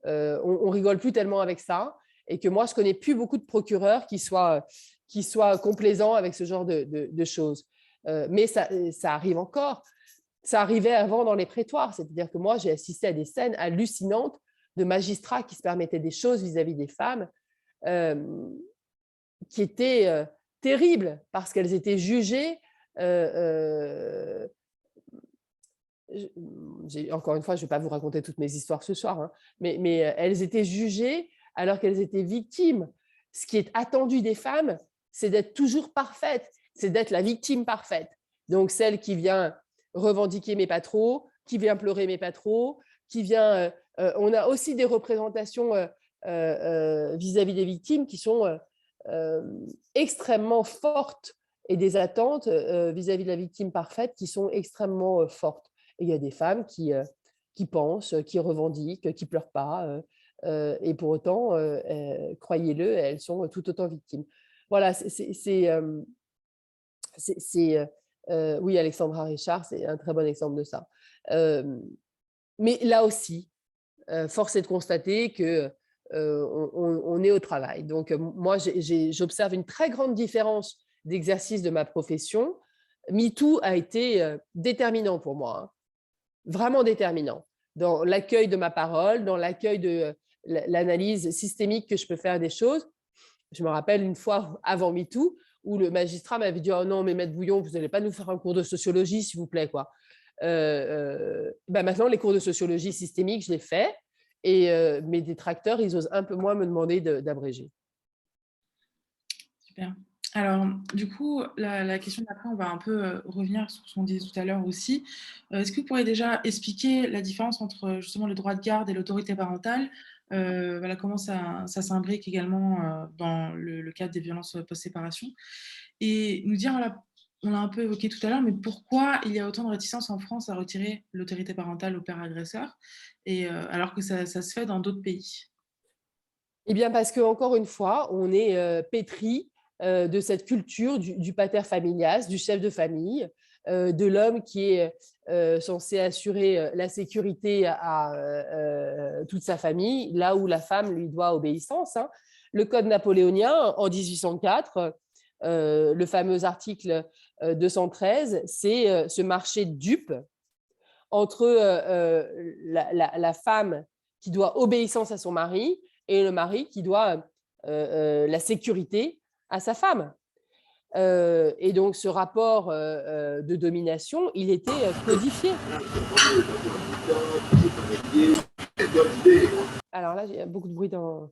on rigole plus tellement avec ça, et que moi, je connais plus beaucoup de procureurs qui soient complaisants avec ce genre de choses. Mais ça arrive encore. Ça arrivait avant dans les prétoires, c'est-à-dire que moi, j'ai assisté à des scènes hallucinantes de magistrats qui se permettaient des choses vis-à-vis des femmes qui étaient terribles parce qu'elles étaient jugées. Encore une fois, je ne vais pas vous raconter toutes mes histoires ce soir, hein, mais elles étaient jugées alors qu'elles étaient victimes. Ce qui est attendu des femmes, c'est d'être toujours parfaite, c'est d'être la victime parfaite. Donc, celle qui vient revendiquer mais pas trop, qui vient pleurer mais pas trop, qui vient… on a aussi des représentations vis-à-vis des victimes qui sont extrêmement fortes et des attentes vis-à-vis de la victime parfaite qui sont extrêmement fortes. Et il y a des femmes qui pensent, qui revendiquent, qui ne pleurent pas, et pour autant, croyez-le, elles sont tout autant victimes. Voilà, oui, Alexandra Richard, c'est un très bon exemple de ça. Mais là aussi, force est de constater que on est au travail. Donc, moi, j'observe une très grande différence d'exercice de ma profession. MeToo a été déterminant pour moi, hein, vraiment déterminant, dans l'accueil de ma parole, dans l'accueil de l'analyse systémique que je peux faire des choses. Je me rappelle une fois avant MeToo où le magistrat m'avait dit « Oh non, mais Maître Bouillon, vous n'allez pas nous faire un cours de sociologie, s'il vous plaît. » quoi. Maintenant, les cours de sociologie systémique, je les fais. Et mes détracteurs, ils osent un peu moins me demander d'abréger. Super. Alors, du coup, la question d'après, on va un peu revenir sur ce qu'on disait tout à l'heure aussi. Est-ce que vous pourriez déjà expliquer la différence entre justement le droit de garde et l'autorité parentale? Voilà, comment ça s'imbrique également dans le cadre des violences post-séparation? Et nous dire, voilà, on l'a un peu évoqué tout à l'heure, mais pourquoi il y a autant de réticence en France à retirer l'autorité parentale au père agresseur, et, alors que ça se fait dans d'autres pays? Eh bien, parce qu'encore une fois, on est pétri de cette culture du pater familias, du chef de famille, de l'homme qui est censé assurer la sécurité à toute sa famille, là où la femme lui doit obéissance, hein. Le code napoléonien, en 1804, le fameux article 213, c'est ce marché de dupes entre la femme qui doit obéissance à son mari et le mari qui doit la sécurité à sa femme. Et donc, ce rapport de domination, il était codifié. Alors là, il y a beaucoup de bruit dans…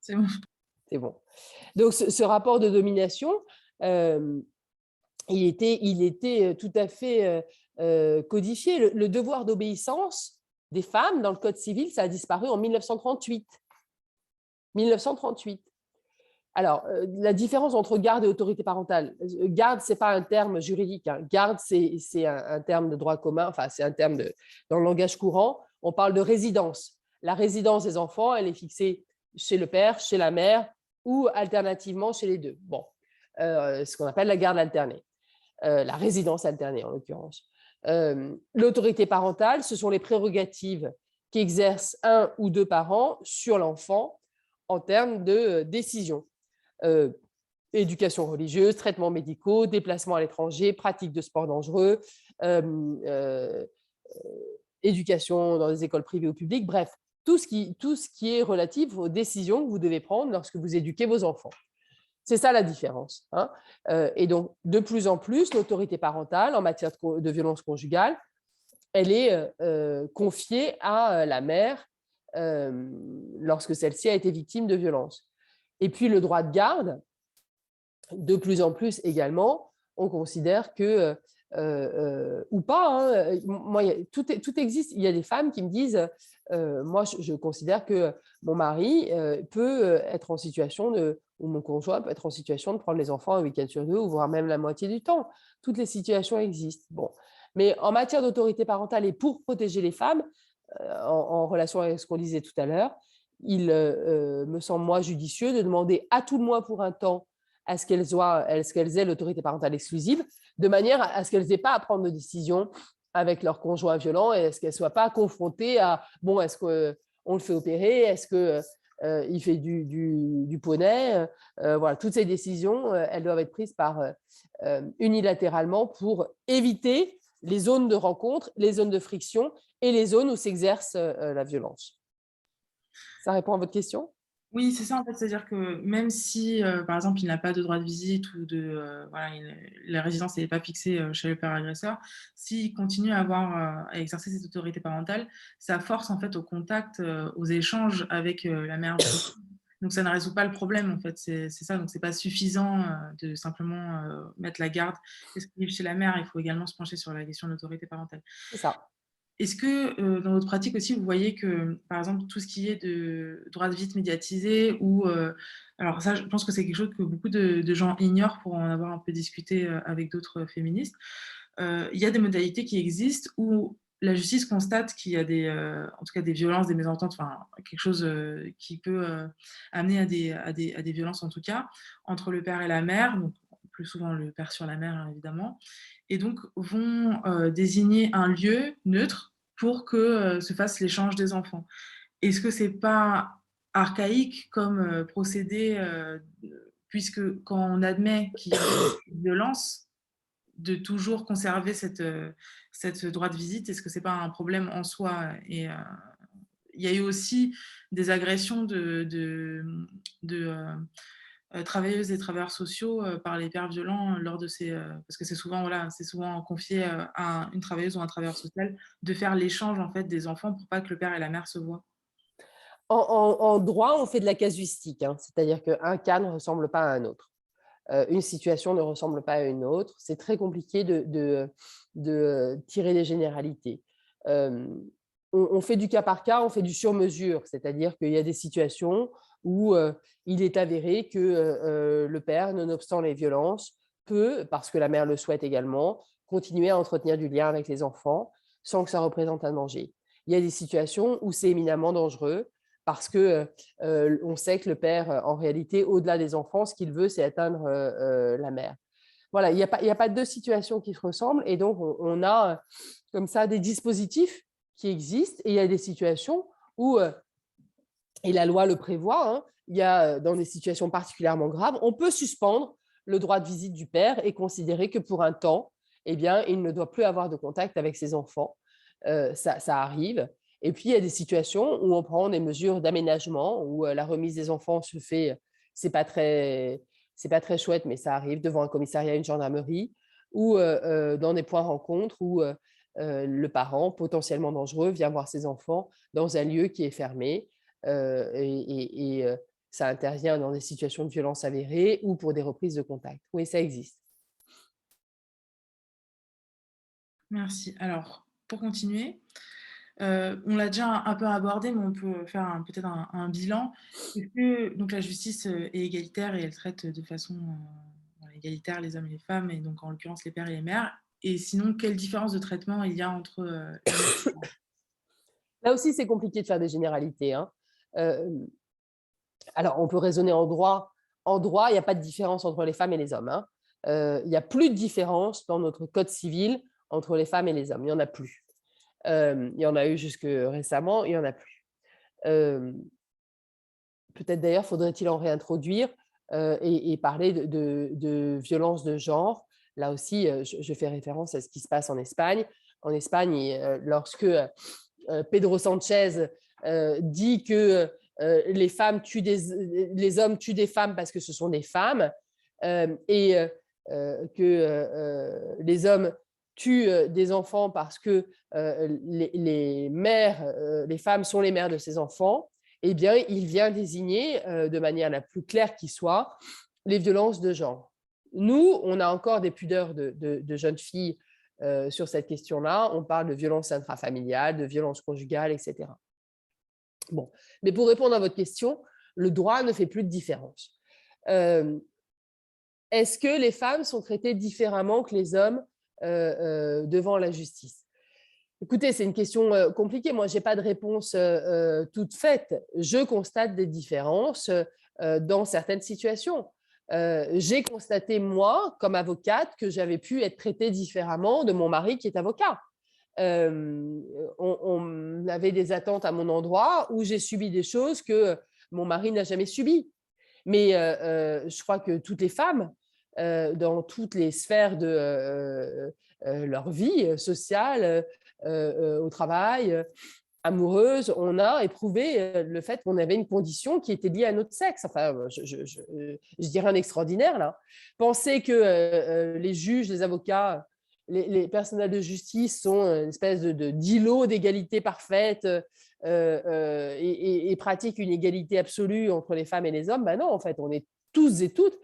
C'est bon. C'est bon. Donc, ce rapport de domination, il était tout à fait codifié. Le devoir d'obéissance des femmes dans le Code civil, ça a disparu en 1938. 1938. Alors, la différence entre garde et autorité parentale, garde, ce n'est pas un terme juridique, hein. Garde, c'est un terme de droit commun, enfin, c'est un terme dans le langage courant. On parle de résidence. La résidence des enfants, elle est fixée chez le père, chez la mère ou alternativement chez les deux. Bon, ce qu'on appelle la garde alternée, la résidence alternée en l'occurrence. L'autorité parentale, ce sont les prérogatives qu'exercent un ou deux parents sur l'enfant en termes de décision. Éducation religieuse, traitements médicaux, déplacements à l'étranger, pratique de sport dangereux, éducation dans les écoles privées ou publiques, bref, tout ce qui est relatif aux décisions que vous devez prendre lorsque vous éduquez vos enfants. C'est ça la différence, hein. Et donc, de plus en plus, l'autorité parentale en matière de violence conjugale, elle est confiée à la mère lorsque celle-ci a été victime de violence. Et puis, le droit de garde, de plus en plus également, on considère que, ou pas, hein, moi, tout existe. Il y a des femmes qui me disent, moi, je considère que mon mari peut être en situation ou mon conjoint peut être en situation de prendre les enfants un week-end sur deux, ou voire même la moitié du temps. Toutes les situations existent. Bon. Mais en matière d'autorité parentale et pour protéger les femmes, en relation avec ce qu'on disait tout à l'heure, il me semble, moi, judicieux de demander à tout le moins pour un temps à ce qu'elles aient l'autorité parentale exclusive, de manière à ce qu'elles n'aient pas à prendre de décision avec leur conjoint violent et à ce qu'elles ne soient pas confrontées à « bon, est-ce qu'on le fait opérer? Est-ce qu'il fait du poney ?» Voilà, toutes ces décisions, elles doivent être prises unilatéralement pour éviter les zones de rencontre, les zones de friction et les zones où s'exerce la violence. Ça répond à votre question? Oui, c'est ça en fait, c'est-à-dire que même si, par exemple, il n'a pas de droit de visite ou voilà, la résidence n'est pas fixée chez le père agresseur, s'il continue à exercer cette autorité parentale, ça force en fait au contact, aux échanges avec la mère. Donc ça ne résout pas le problème en fait, c'est ça. Donc c'est pas suffisant de simplement mettre la garde exclusive chez la mère. Il faut également se pencher sur la question de l'autorité parentale. C'est ça. Est-ce que dans votre pratique aussi, vous voyez que, par exemple, tout ce qui est de droit de visite médiatisé ou alors ça, je pense que c'est quelque chose que beaucoup de gens ignorent pour en avoir un peu discuté avec d'autres féministes. Il y a des modalités qui existent où la justice constate qu'il y a en tout cas des violences, des mésententes, enfin quelque chose qui peut amener à des violences en tout cas, entre le père et la mère, donc plus souvent le père sur la mère, hein, évidemment, et donc vont désigner un lieu neutre pour que se fasse l'échange des enfants. Est-ce que c'est pas archaïque comme procédé, puisque quand on admet qu'il y a une violence, de toujours conserver cette droit de visite, est-ce que c'est pas un problème en soi? Et il y a eu aussi des agressions de travailleuses et travailleurs sociaux par les pères violents lors de ces parce que c'est souvent voilà, c'est souvent confié à une travailleuse ou un travailleur social de faire l'échange en fait des enfants pour pas que le père et la mère se voient. En droit, on fait de la casuistique, hein, c'est-à-dire qu'un cas ne ressemble pas à un autre. Une situation ne ressemble pas à une autre. C'est très compliqué de tirer des généralités. On fait du cas par cas, on fait du sur-mesure, c'est-à-dire qu'il y a des situations où il est avéré que le père, nonobstant les violences, peut, parce que la mère le souhaite également, continuer à entretenir du lien avec les enfants sans que ça représente un danger. Il y a des situations où c'est éminemment dangereux parce que on sait que le père, en réalité, au-delà des enfants, ce qu'il veut, c'est atteindre la mère. Voilà, il n'y a pas deux situations qui se ressemblent et donc on a comme ça des dispositifs qui existent et il y a des situations où, et la loi le prévoit, hein, il y a dans des situations particulièrement graves, on peut suspendre le droit de visite du père et considérer que pour un temps, eh bien, il ne doit plus avoir de contact avec ses enfants. Ça arrive. Et puis, il y a des situations où on prend des mesures d'aménagement, où la remise des enfants se fait, c'est pas très chouette, mais ça arrive devant un commissariat, une gendarmerie, ou dans des points rencontres où le parent, potentiellement dangereux, vient voir ses enfants dans un lieu qui est fermé. Ça intervient dans des situations de violence avérées ou pour des reprises de contact. Oui, ça existe. Merci. Alors, pour continuer, on l'a déjà un peu abordé, mais on peut faire peut-être un bilan. Est-ce que donc la justice est égalitaire et elle traite de façon égalitaire les hommes et les femmes, et donc en l'occurrence les pères et les mères? Et sinon, quelle différence de traitement il y a entre la mère et le père? Là aussi, c'est compliqué de faire des généralités, hein. Alors, on peut raisonner en droit. En droit, il n'y a pas de différence entre les femmes et les hommes, hein. Il n'y a plus de différence dans notre code civil entre les femmes et les hommes. Il n'y en a plus. Il y en a eu jusque récemment, il n'y en a plus. Peut-être d'ailleurs faudrait-il en réintroduire et parler de violence de genre. Là aussi, je fais référence à ce qui se passe en Espagne. En Espagne, lorsque Pedro Sanchez dit que les hommes tuent des femmes parce que ce sont des femmes et que les hommes tuent des enfants parce que les mères, les femmes sont les mères de ces enfants, eh bien, il vient désigner de manière la plus claire qui soit les violences de genre. Nous, on a encore des pudeurs de jeunes filles sur cette question-là. On parle de violence intrafamiliale, de violence conjugale, etc. Bon, mais pour répondre à votre question, le droit ne fait plus de différence. Est-ce que les femmes sont traitées différemment que les hommes devant la justice? Écoutez, c'est une question compliquée. Moi, je n'ai pas de réponse toute faite. Je constate des différences dans certaines situations. J'ai constaté, moi, comme avocate, que j'avais pu être traitée différemment de mon mari qui est avocat. On avait des attentes à mon endroit où j'ai subi des choses que mon mari n'a jamais subies. Mais je crois que toutes les femmes, dans toutes les sphères de leur vie sociale, au travail, amoureuse, on a éprouvé le fait qu'on avait une condition qui était liée à notre sexe. Enfin, je dirais un extraordinaire, là. Penser que les juges, les avocats, les personnels de justice sont une espèce d'îlot d'égalité parfaite et pratiquent une égalité absolue entre les femmes et les hommes, ben non, en fait, on est tous et toutes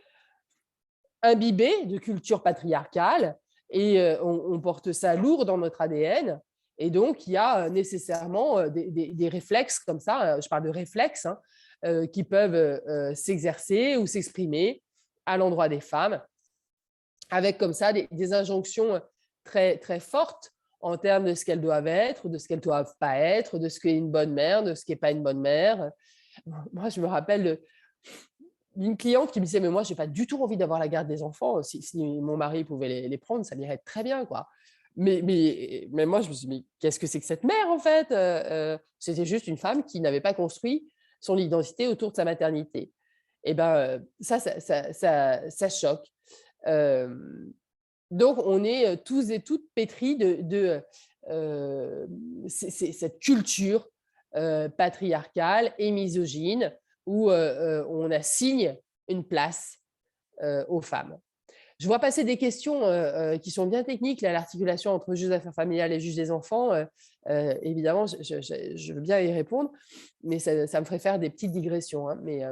imbibés de culture patriarcale et on porte ça lourd dans notre ADN. Et donc, il y a nécessairement des réflexes comme ça, je parle de réflexes, hein, qui peuvent s'exercer ou s'exprimer à l'endroit des femmes, avec comme ça des injonctions très, très fortes en termes de ce qu'elles doivent être, de ce qu'elles ne doivent pas être, de ce qu'est une bonne mère, de ce qui n'est pas une bonne mère. Moi, je me rappelle d'une cliente qui me disait, mais moi, je n'ai pas du tout envie d'avoir la garde des enfants. Si mon mari pouvait les prendre, ça m'irait très bien, quoi. Mais moi, je me suis dit, mais qu'est-ce que c'est que cette mère, en fait? C'était juste une femme qui n'avait pas construit son identité autour de sa maternité. Et bien, ça choque. Donc, on est tous et toutes pétris de cette culture patriarcale et misogyne où on assigne une place aux femmes. Je vois passer des questions qui sont bien techniques, là, l'articulation entre juge des affaires familiales et juge des enfants. Évidemment, je veux bien y répondre, mais ça me ferait faire des petites digressions. Hein, mais,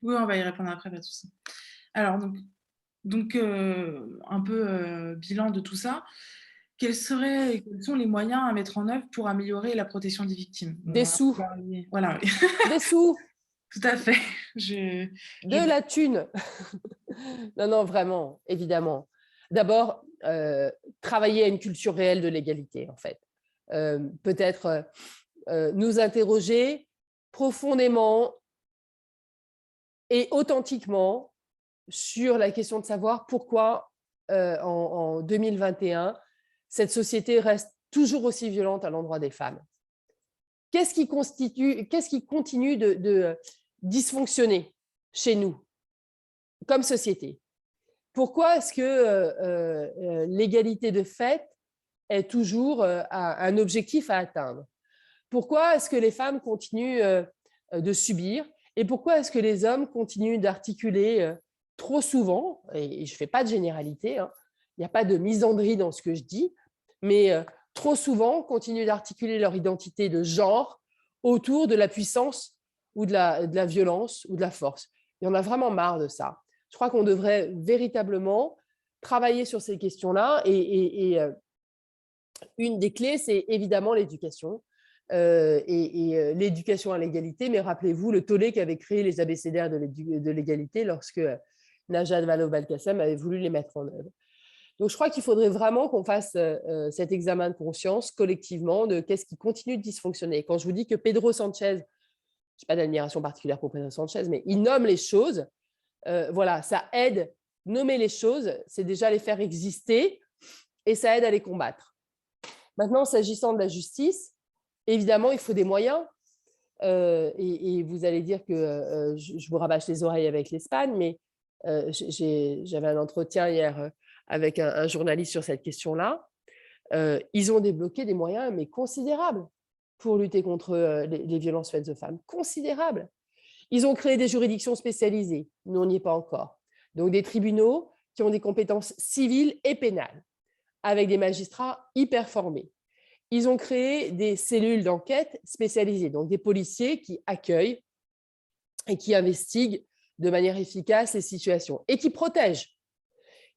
Oui, on va y répondre après, pas de souci. Alors, donc un peu bilan de tout ça. Quels sont les moyens à mettre en œuvre pour améliorer la protection des victimes? des sous. Voilà, oui. Des sous. Tout à fait. De la thune. Non, non, vraiment, évidemment. D'abord, travailler à une culture réelle de l'égalité, en fait. Peut-être nous interroger profondément et authentiquement sur la question de savoir pourquoi, en 2021, cette société reste toujours aussi violente à l'endroit des femmes. Qu'est-ce qui continue de dysfonctionner chez nous, comme société? Pourquoi est-ce que l'égalité de fait est toujours un objectif à atteindre? Pourquoi est-ce que les femmes continuent de subir? Et pourquoi est-ce que les hommes continuent d'articuler trop souvent, et je ne fais pas de généralité, hein, il n'y a pas de misandrie dans ce que je dis, mais trop souvent continuent d'articuler leur identité de genre autour de la puissance ou de la violence ou de la force. Il y en a vraiment marre de ça. Je crois qu'on devrait véritablement travailler sur ces questions-là et une des clés, c'est évidemment l'éducation. L'éducation à l'égalité, mais rappelez-vous le tollé qu'avait créé les abécédaires de l'égalité lorsque Najat Vallaud-Belkacem avait voulu les mettre en œuvre. Donc, je crois qu'il faudrait vraiment qu'on fasse cet examen de conscience collectivement de qu'est-ce qui continue de dysfonctionner. Quand je vous dis que Pedro Sanchez, je n'ai pas d'admiration particulière pour Pedro Sanchez, mais il nomme les choses, voilà, ça aide, nommer les choses, c'est déjà les faire exister et ça aide à les combattre. Maintenant, s'agissant de la justice, évidemment, il faut des moyens. Et vous allez dire que je vous rabâche les oreilles avec l'Espagne, mais j'avais un entretien hier avec un journaliste sur cette question-là. Ils ont débloqué des moyens, mais considérables, pour lutter contre les violences faites aux femmes. Considérables. Ils ont créé des juridictions spécialisées. Nous, on n'y est pas encore. Donc, des tribunaux qui ont des compétences civiles et pénales, avec des magistrats hyper formés. Ils ont créé des cellules d'enquête spécialisées, donc des policiers qui accueillent et qui investiguent de manière efficace les situations et qui protègent.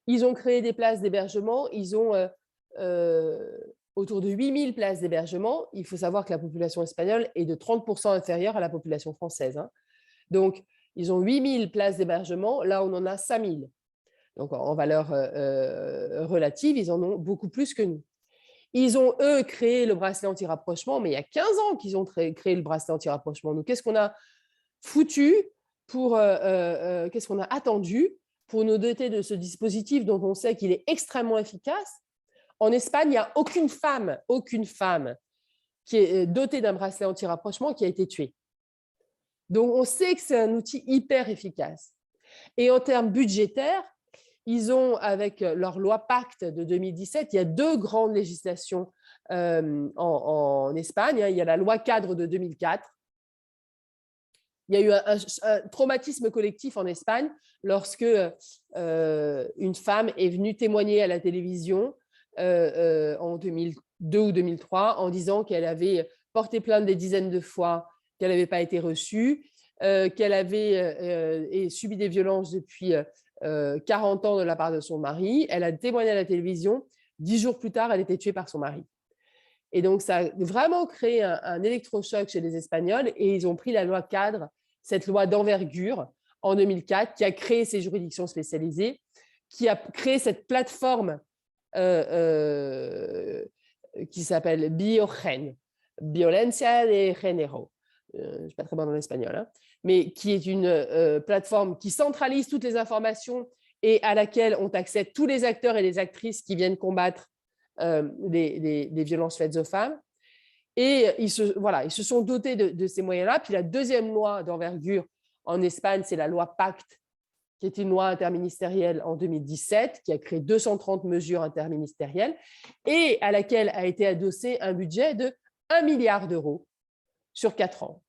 Ils ont créé des places d'hébergement, ils ont autour de 8000 places d'hébergement. Il faut savoir que la population espagnole est de 30% inférieure à la population française. Hein. Donc, ils ont 8000 places d'hébergement, là on en a 5000. Donc, en valeur relative, ils en ont beaucoup plus que nous. Ils ont, eux, créé le bracelet anti-rapprochement, mais il y a 15 ans qu'ils ont créé le bracelet anti-rapprochement. Donc, qu'est-ce qu'on a foutu qu'est-ce qu'on a attendu pour nous doter de ce dispositif dont on sait qu'il est extrêmement efficace? En Espagne, il n'y a aucune femme qui est dotée d'un bracelet anti-rapprochement qui a été tuée. Donc, on sait que c'est un outil hyper efficace. Et en termes budgétaires, ils ont, avec leur loi Pacte de 2017, il y a 2 grandes législations en Espagne. Il y a la loi cadre de 2004. Il y a eu un traumatisme collectif en Espagne lorsque une femme est venue témoigner à la télévision en 2002 ou 2003 en disant qu'elle avait porté plainte des dizaines de fois, qu'elle n'avait pas été reçue, qu'elle avait subi des violences depuis 40 ans de la part de son mari. Elle a témoigné à la télévision. 10 jours plus tard, elle était tuée par son mari. Et donc, ça a vraiment créé un électrochoc chez les Espagnols et ils ont pris la loi cadre, cette loi d'envergure en 2004 qui a créé ces juridictions spécialisées, qui a créé cette plateforme qui s'appelle BioGen, Violencia de Género. Je ne suis pas très bonne en espagnol, hein, mais qui est une plateforme qui centralise toutes les informations et à laquelle ont accès tous les acteurs et les actrices qui viennent combattre les violences faites aux femmes. Et ils se sont dotés de ces moyens-là. Puis la deuxième loi d'envergure en Espagne, c'est la loi Pacte, qui est une loi interministérielle en 2017, qui a créé 230 mesures interministérielles et à laquelle a été adossé un budget de 1 milliard d'euros sur 4 ans.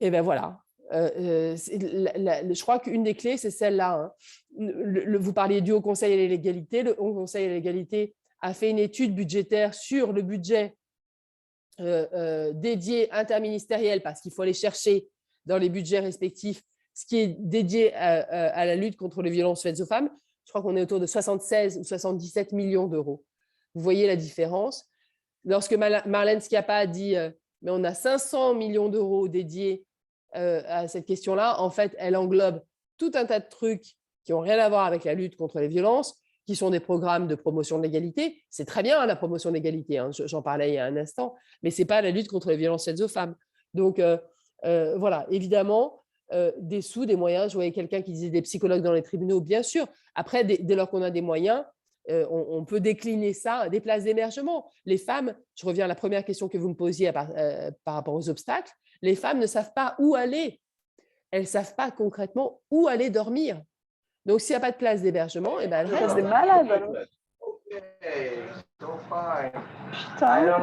Et bien voilà. Je crois qu'une des clés, c'est celle-là. Hein. Vous parliez du Haut Conseil à l'égalité. Le Haut Conseil à l'égalité a fait une étude budgétaire sur le budget dédié interministériel, parce qu'il faut aller chercher dans les budgets respectifs ce qui est dédié à la lutte contre les violences faites aux femmes. Je crois qu'on est autour de 76 ou 77 millions d'euros. Vous voyez la différence. Lorsque Marlène Schiappa a dit mais on a 500 millions d'euros dédiés à cette question-là, en fait, elle englobe tout un tas de trucs qui n'ont rien à voir avec la lutte contre les violences, qui sont des programmes de promotion de l'égalité. C'est très bien, la promotion de l'égalité, hein, j'en parlais il y a un instant, mais ce n'est pas la lutte contre les violences faites aux femmes. Donc, voilà, évidemment, des sous, des moyens. Je voyais quelqu'un qui disait des psychologues dans les tribunaux, bien sûr. Après, dès lors qu'on a des moyens, on peut décliner ça, des places d'hébergement. Les femmes, je reviens à la première question que vous me posiez par rapport aux obstacles, les femmes ne savent pas où aller. Elles ne savent pas concrètement où aller dormir. Donc, s'il n'y a pas de place d'hébergement, eh ben, elles restent. C'est malade. Putain.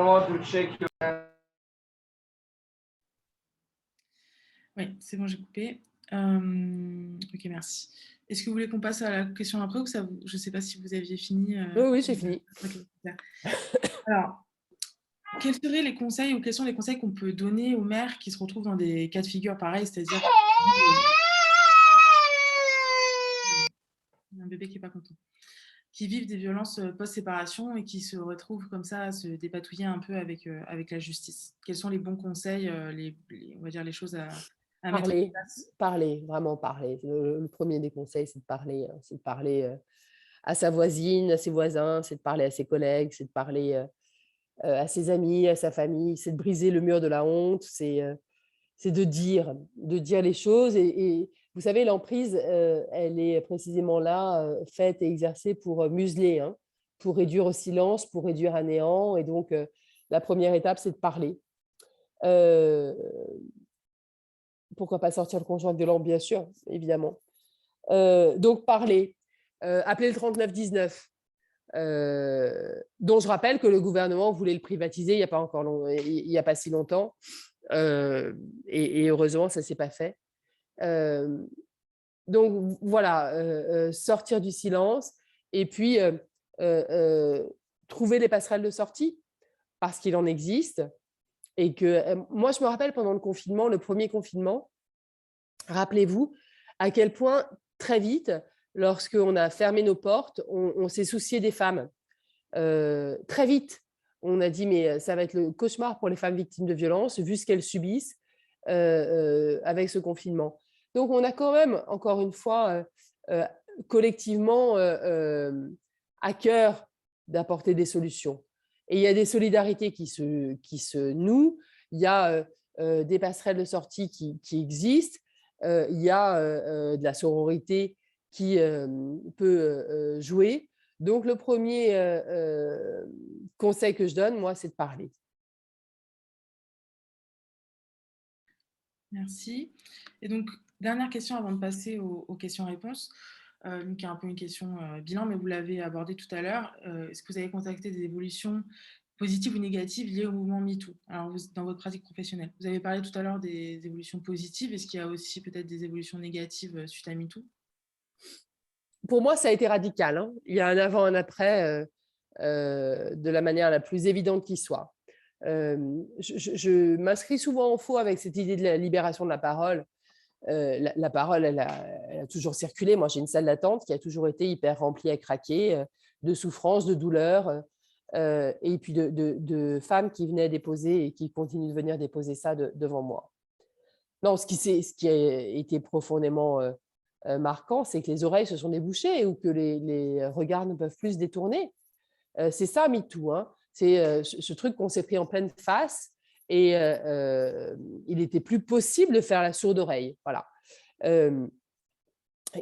Oui, c'est bon, j'ai coupé. Ok, merci. Est-ce que vous voulez qu'on passe à la question après ou ça vous... Je ne sais pas si vous aviez fini. Oui, j'ai fini. Okay, alors, quels seraient les conseils ou quels sont les conseils qu'on peut donner aux mères qui se retrouvent dans des cas de figure pareils, c'est-à-dire un bébé qui n'est pas content, qui vivent des violences post-séparation et qui se retrouvent comme ça à se dépatouiller un peu avec la justice. Quels sont les bons conseils, on va dire les choses à mettre en place? Parler, vraiment parler. Le premier des conseils, c'est de parler. C'est de parler à sa voisine, à ses voisins, c'est de parler à ses collègues, c'est de parler à ses amis, à sa famille, c'est de briser le mur de la honte, c'est de dire les choses. Et vous savez, l'emprise, elle est précisément là, faite et exercée pour museler, hein, pour réduire au silence, pour réduire à néant. Et donc, la première étape, c'est de parler. Pourquoi pas sortir le conjoint violent, bien sûr, évidemment. Donc, parler. Appeler le 3919. Dont je rappelle que le gouvernement voulait le privatiser il n'y a pas si longtemps. Et heureusement, ça ne s'est pas fait. Donc, voilà, sortir du silence et puis trouver les passerelles de sortie, parce qu'il en existe. Et que moi, je me rappelle pendant le confinement, le premier confinement, rappelez-vous à quel point très vite, lorsqu'on a fermé nos portes, on s'est soucié des femmes. Très vite, on a dit mais ça va être le cauchemar pour les femmes victimes de violences, vu ce qu'elles subissent avec ce confinement. Donc, on a quand même, encore une fois, collectivement à cœur d'apporter des solutions. Et il y a des solidarités qui se nouent, il y a des passerelles de sortie qui existent, il y a de la sororité qui peut jouer. Donc, le premier conseil que je donne, moi, c'est de parler. Merci. Et donc, dernière question avant de passer aux questions-réponses. Donc, il y a un peu une question bilan, mais vous l'avez abordé tout à l'heure. Est-ce que vous avez constaté des évolutions positives ou négatives liées au mouvement MeToo? Alors, dans votre pratique professionnelle, vous avez parlé tout à l'heure des évolutions positives. Est-ce qu'il y a aussi peut-être des évolutions négatives suite à MeToo? Pour moi, ça a été radical. Hein. Il y a un avant, un après, de la manière la plus évidente qui soit. Je m'inscris souvent en faux avec cette idée de la libération de la parole. La parole, elle a toujours circulé. Moi, j'ai une salle d'attente qui a toujours été hyper remplie à craquer, de souffrance, de douleur. et puis de femmes qui venaient déposer et qui continuent de venir déposer ça devant moi. Non, ce qui a été profondément marquant, c'est que les oreilles se sont débouchées ou que les regards ne peuvent plus se détourner. C'est ça, MeToo, hein. C'est ce truc qu'on s'est pris en pleine face et il n'était plus possible de faire la sourde oreille. Voilà.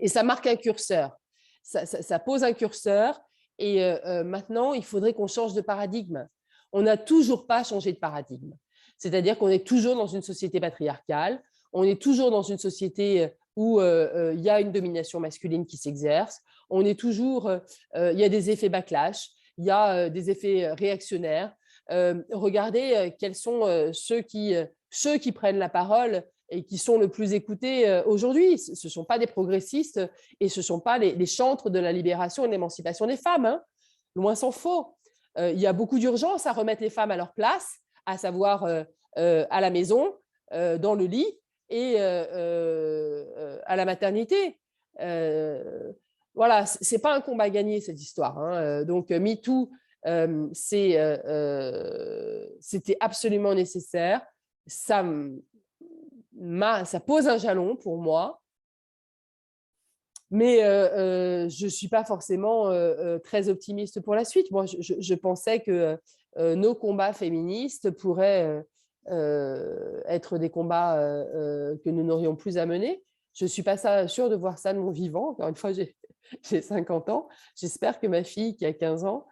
Et ça marque un curseur. Ça pose un curseur et maintenant, il faudrait qu'on change de paradigme. On n'a toujours pas changé de paradigme. C'est-à-dire qu'on est toujours dans une société patriarcale, on est toujours dans une société où il y a une domination masculine qui s'exerce, on est toujours, il y a des effets backlash, il y a des effets réactionnaires. Regardez quels sont ceux qui prennent la parole et qui sont le plus écoutés aujourd'hui. Ce ne sont pas des progressistes et ce ne sont pas les chantres de la libération et de l'émancipation des femmes, hein. Loin s'en faut. Il y a beaucoup d'urgence à remettre les femmes à leur place, à savoir à la maison, dans le lit et à la maternité. Voilà, ce n'est pas un combat gagné, cette histoire, hein. Donc, MeToo, c'était absolument nécessaire. Ça pose un jalon pour moi, mais je ne suis pas forcément très optimiste pour la suite. Moi, je pensais que nos combats féministes pourraient être des combats que nous n'aurions plus à mener. Je ne suis pas sûre de voir ça de mon vivant. Encore une fois, j'ai 50 ans. J'espère que ma fille, qui a 15 ans,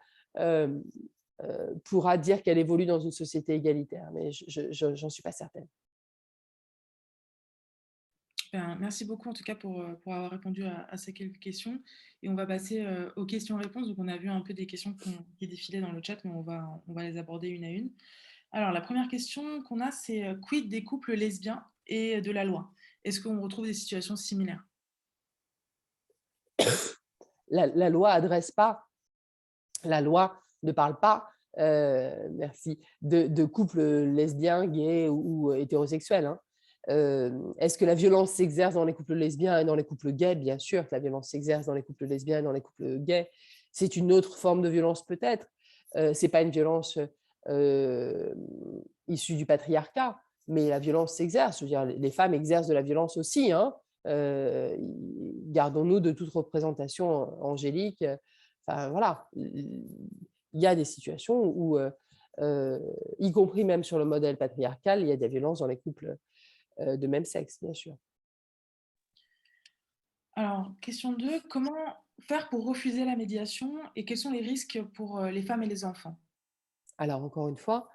pourra dire qu'elle évolue dans une société égalitaire, mais je n'en suis pas certaine. Merci beaucoup en tout cas pour avoir répondu à ces quelques questions. Et on va passer aux questions-réponses. Donc on a vu un peu des questions qui défilaient dans le chat, mais on va les aborder une à une. Alors la première question qu'on a, c'est quid des couples lesbiens et de la loi? Est-ce qu'on retrouve des situations similaires? La loi adresse pas, la loi ne parle pas, merci, de couples lesbiens, gays ou hétérosexuels, hein. Est-ce que la violence s'exerce dans les couples lesbiens et dans les couples gays? Bien sûr que la violence s'exerce dans les couples lesbiens et dans les couples gays. C'est une autre forme de violence peut-être. Ce n'est pas une violence issue du patriarcat, mais la violence s'exerce. Je veux dire, les femmes exercent de la violence aussi, hein. Gardons-nous de toute représentation angélique. Enfin, voilà. Il y a des situations où, y compris même sur le modèle patriarcal, il y a des violences dans les couples de même sexe, bien sûr. Alors, question 2, comment faire pour refuser la médiation et quels sont les risques pour les femmes et les enfants? Alors, encore une fois,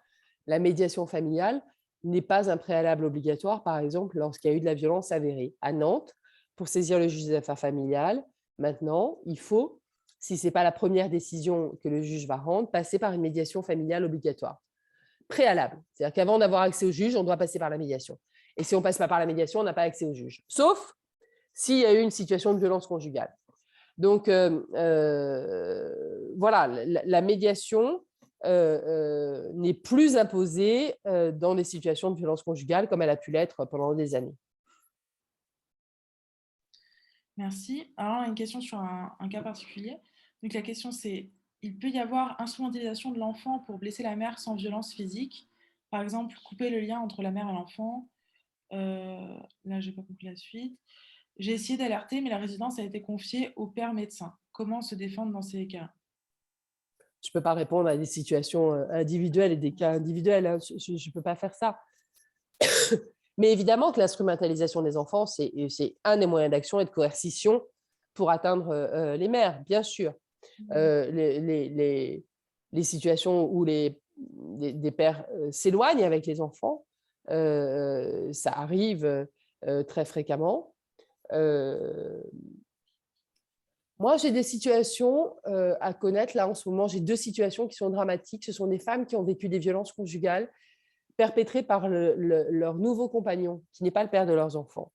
la médiation familiale n'est pas un préalable obligatoire, par exemple, lorsqu'il y a eu de la violence avérée. À Nantes, pour saisir le juge des affaires familiales, maintenant, il faut, si ce n'est pas la première décision que le juge va rendre, passer par une médiation familiale obligatoire. Préalable. C'est-à-dire qu'avant d'avoir accès au juge, on doit passer par la médiation. Et si on ne passe pas par la médiation, on n'a pas accès au juge. Sauf s'il y a eu une situation de violence conjugale. Donc, voilà, la médiation n'est plus imposée dans des situations de violence conjugale comme elle a pu l'être pendant des années. Merci. Alors, on a une question sur un cas particulier. Donc, la question, c'est, il peut y avoir instrumentalisation de l'enfant pour blesser la mère sans violence physique. Par exemple, couper le lien entre la mère et l'enfant. Là, je n'ai pas compris la suite. J'ai essayé d'alerter, mais la résidence a été confiée au père médecin. Comment se défendre dans ces cas? Je ne peux pas répondre à des situations individuelles et des cas individuels, hein. Je ne peux pas faire ça. Mais évidemment que l'instrumentalisation des enfants, c'est un des moyens d'action et de coercition pour atteindre les mères, bien sûr. Les situations où des pères s'éloignent avec les enfants, ça arrive très fréquemment. Moi, j'ai des situations à connaître. Là, en ce moment, j'ai 2 situations qui sont dramatiques. Ce sont des femmes qui ont vécu des violences conjugales perpétrées par leur nouveau compagnon, qui n'est pas le père de leurs enfants.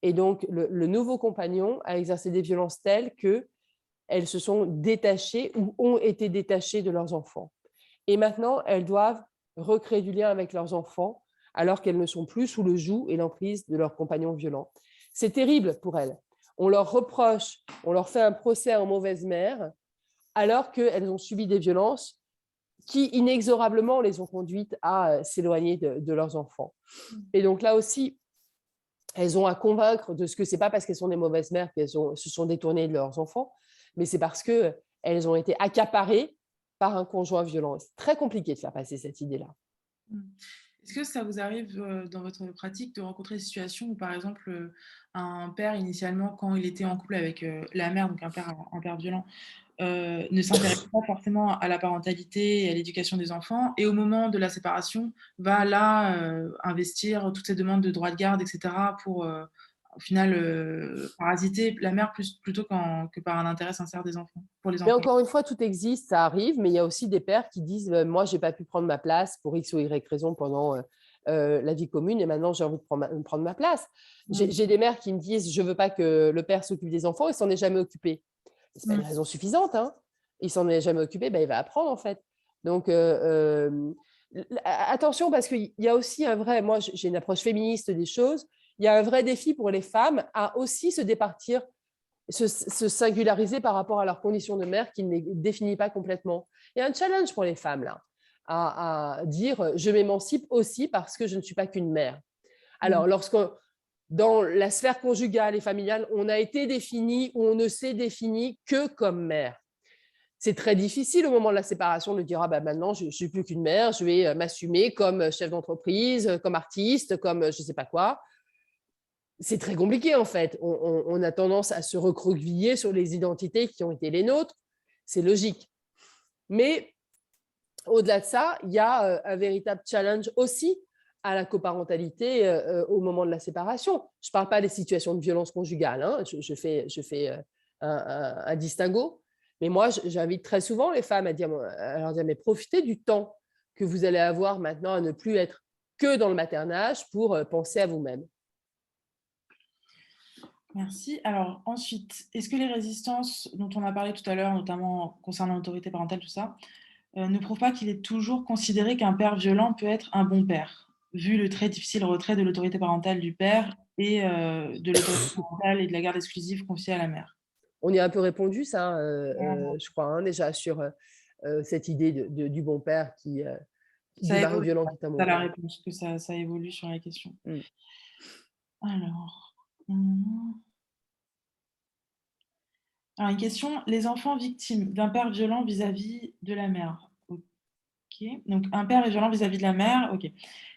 Et donc, le nouveau compagnon a exercé des violences telles qu'elles se sont détachées ou ont été détachées de leurs enfants. Et maintenant, elles doivent recréer du lien avec leurs enfants alors qu'elles ne sont plus sous le joug et l'emprise de leurs compagnons violents. C'est terrible pour elles. On leur reproche, on leur fait un procès en mauvaise mère alors qu'elles ont subi des violences qui inexorablement les ont conduites à s'éloigner de leurs enfants. Et donc là aussi, elles ont à convaincre de ce que ce n'est pas parce qu'elles sont des mauvaises mères qu'elles se sont détournées de leurs enfants, mais c'est parce qu'elles ont été accaparées par un conjoint violent. C'est très compliqué de faire passer cette idée-là. Est-ce que ça vous arrive dans votre pratique de rencontrer des situations où, par exemple, un père, initialement, quand il était en couple avec la mère, donc un père violent, ne s'intéresse pas forcément à la parentalité et à l'éducation des enfants, et au moment de la séparation, va là investir toutes ses demandes de droit de garde, etc., pour au final parasiter la mère plutôt que par un intérêt sincère des enfants, pour les Mais enfants? encore une fois, tout existe, ça arrive, mais il y a aussi des pères qui disent moi, je n'ai pas pu prendre ma place pour X ou Y raison pendant la vie commune et maintenant j'ai envie de prendre ma place. J'ai des mères qui me disent je ne veux pas que le père s'occupe des enfants, il ne s'en est jamais occupé. Ce n'est pas une raison suffisante. Hein. Il ne s'en est jamais occupé, ben, il va apprendre en fait. Donc, attention, parce qu'il y a aussi un vrai, moi j'ai une approche féministe des choses, il y a un vrai défi pour les femmes à aussi se départir, se singulariser par rapport à leur condition de mère qui ne les définit pas complètement. Il y a un challenge pour les femmes là, à dire je m'émancipe aussi parce que je ne suis pas qu'une mère. Alors, dans la sphère conjugale et familiale, on a été défini ou on ne s'est défini que comme mère. C'est très difficile au moment de la séparation de dire ah ben maintenant je ne suis plus qu'une mère, je vais m'assumer comme chef d'entreprise, comme artiste, comme je ne sais pas quoi. C'est très compliqué en fait. On a tendance à se recroqueviller sur les identités qui ont été les nôtres. C'est logique. Mais au-delà de ça, il y a un véritable challenge aussi à la coparentalité au moment de la séparation. Je ne parle pas des situations de violence conjugale, hein. Je fais un distinguo. Mais moi, j'invite très souvent les femmes à leur dire mais profitez du temps que vous allez avoir maintenant à ne plus être que dans le maternage pour penser à vous-même. Merci. Alors ensuite, est-ce que les résistances dont on a parlé tout à l'heure, notamment concernant l'autorité parentale, tout ça, ne prouvent pas qu'il est toujours considéré qu'un père violent peut être un bon père, vu le très difficile retrait de l'autorité parentale du père et de l'autorité parentale et de la garde exclusive confiée à la mère? On y a un peu répondu, ça, je crois, hein, déjà, sur cette idée du bon père Ça du mari évolue, violent qui est un bon ça la père. réponse, que ça évolue sur la question. Alors, une question, les enfants victimes d'un père violent vis-à-vis de la mère. Ok, donc un père est violent vis-à-vis de la mère, ok.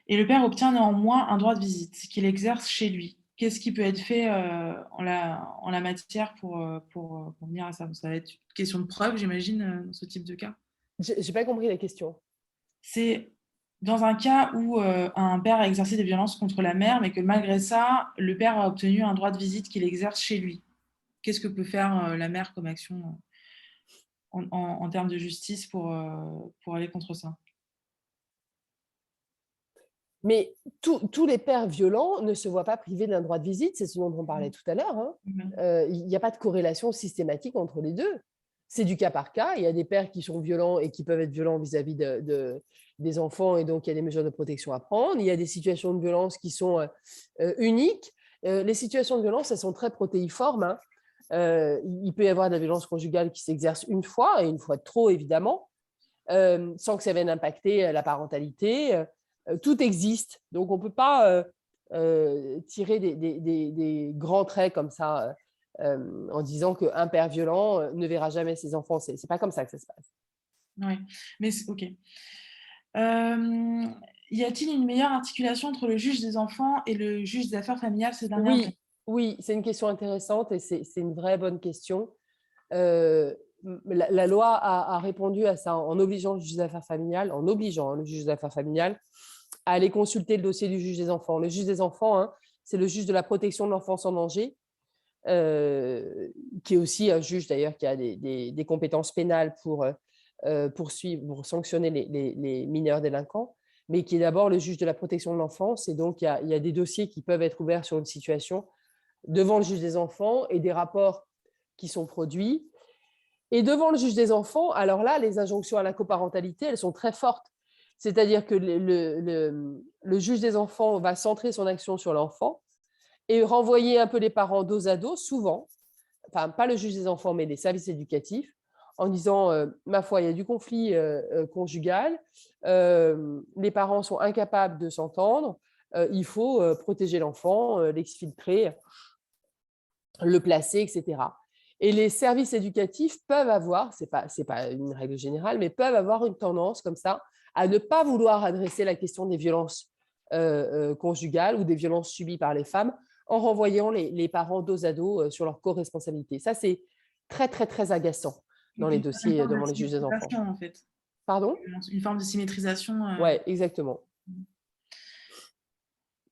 Et le père obtient néanmoins un droit de visite qu'il exerce chez lui. Qu'est-ce qui peut être fait en la matière pour venir à ça? Ça va être une question de preuve, j'imagine, dans ce type de cas. Je n'ai pas compris la question. C'est dans un cas où un père a exercé des violences contre la mère, mais que malgré ça, le père a obtenu un droit de visite qu'il exerce chez lui. Qu'est-ce que peut faire la mère comme action en termes de justice pour aller contre ça? Mais tous les pères violents ne se voient pas privés d'un droit de visite, c'est ce dont on parlait tout à l'heure. Hein. Il n'y a pas de corrélation systématique entre les deux. C'est du cas par cas. Il y a des pères qui sont violents et qui peuvent être violents vis-à-vis des enfants, et donc il y a des mesures de protection à prendre. Il y a des situations de violence qui sont uniques. Les situations de violence, elles sont très protéiformes. Hein. Il peut y avoir de la violence conjugale qui s'exerce une fois, et une fois de trop, évidemment, sans que ça vienne impacter la parentalité. Tout existe. Donc, on ne peut pas tirer des grands traits comme ça en disant qu'un père violent ne verra jamais ses enfants. Ce n'est pas comme ça que ça se passe. Oui, mais OK. Y a-t-il une meilleure articulation entre le juge des enfants et le juge des affaires familiales ces dernières années? Oui, c'est une question intéressante et c'est une vraie bonne question. La loi a répondu à ça en obligeant le juge des affaires familiales, le juge des affaires familiales à aller consulter le dossier du juge des enfants. Le juge des enfants, hein, c'est le juge de la protection de l'enfance en danger, qui est aussi un juge d'ailleurs qui a des compétences pénales pour poursuivre, pour sanctionner les mineurs délinquants, mais qui est d'abord le juge de la protection de l'enfance. Et donc, il y a des dossiers qui peuvent être ouverts sur une situation devant le juge des enfants et des rapports qui sont produits. Et devant le juge des enfants, alors là, les injonctions à la coparentalité, elles sont très fortes. C'est-à-dire que le juge des enfants va centrer son action sur l'enfant et renvoyer un peu les parents dos à dos, souvent, enfin pas le juge des enfants, mais les services éducatifs, en disant ma foi, il y a du conflit conjugal, les parents sont incapables de s'entendre, il faut protéger l'enfant, l'exfiltrer, le placer, etc. Et les services éducatifs peuvent avoir, c'est pas une règle générale, mais peuvent avoir une tendance comme ça à ne pas vouloir adresser la question des violences conjugales ou des violences subies par les femmes en renvoyant les parents dos à dos sur leur co-responsabilité. Ça, c'est très, très, très agaçant dans Donc, les une dossiers forme de devant les juges des enfants. symétrisation, en fait. Pardon? Une forme de symétrisation. Ouais, exactement.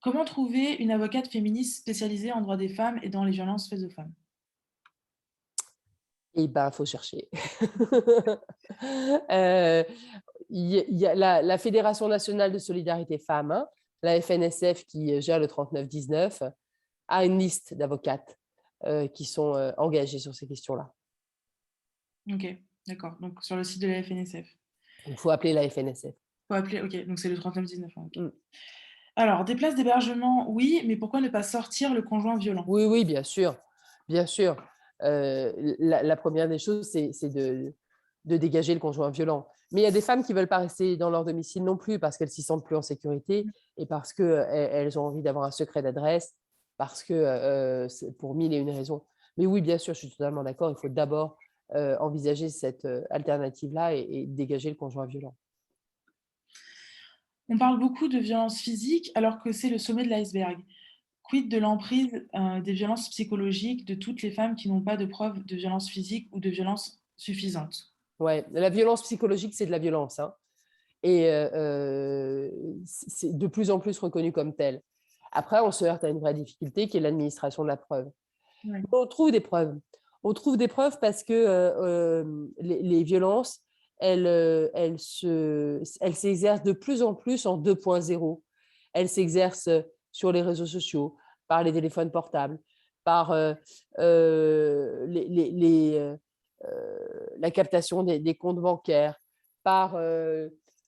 Comment trouver une avocate féministe spécialisée en droit des femmes et dans les violences faites aux femmes? Eh ben, il faut chercher. Il y a la Fédération nationale de solidarité femmes, hein, la FNSF qui gère le 3919, a une liste d'avocates qui sont engagées sur ces questions-là. Ok, d'accord. Donc sur le site de la FNSF. Il faut appeler la FNSF. Faut appeler, ok, donc c'est le 3919. Hein, ok. Mm. Alors, des places d'hébergement, oui, mais pourquoi ne pas sortir le conjoint violent? Oui, oui, bien sûr. Bien sûr. La première des choses, c'est de dégager le conjoint violent. Mais il y a des femmes qui ne veulent pas rester dans leur domicile non plus parce qu'elles s'y sentent plus en sécurité et parce qu'elles ont envie d'avoir un secret d'adresse, parce que pour mille et une raisons. Mais oui, bien sûr, je suis totalement d'accord. Il faut d'abord envisager cette alternative-là et dégager le conjoint violent. On parle beaucoup de violences physiques alors que c'est le sommet de l'iceberg. Quid de l'emprise des violences psychologiques de toutes les femmes qui n'ont pas de preuves de violence physique ou de violence suffisante? Ouais, la violence psychologique, c'est de la violence, hein, et c'est de plus en plus reconnu comme tel. Après, on se heurte à une vraie difficulté qui est l'administration de la preuve. Ouais. On trouve des preuves. On trouve des preuves parce que les violences, elles s'exercent de plus en plus en 2.0. Elles s'exercent sur les réseaux sociaux, par les téléphones portables, par la captation des comptes bancaires, par…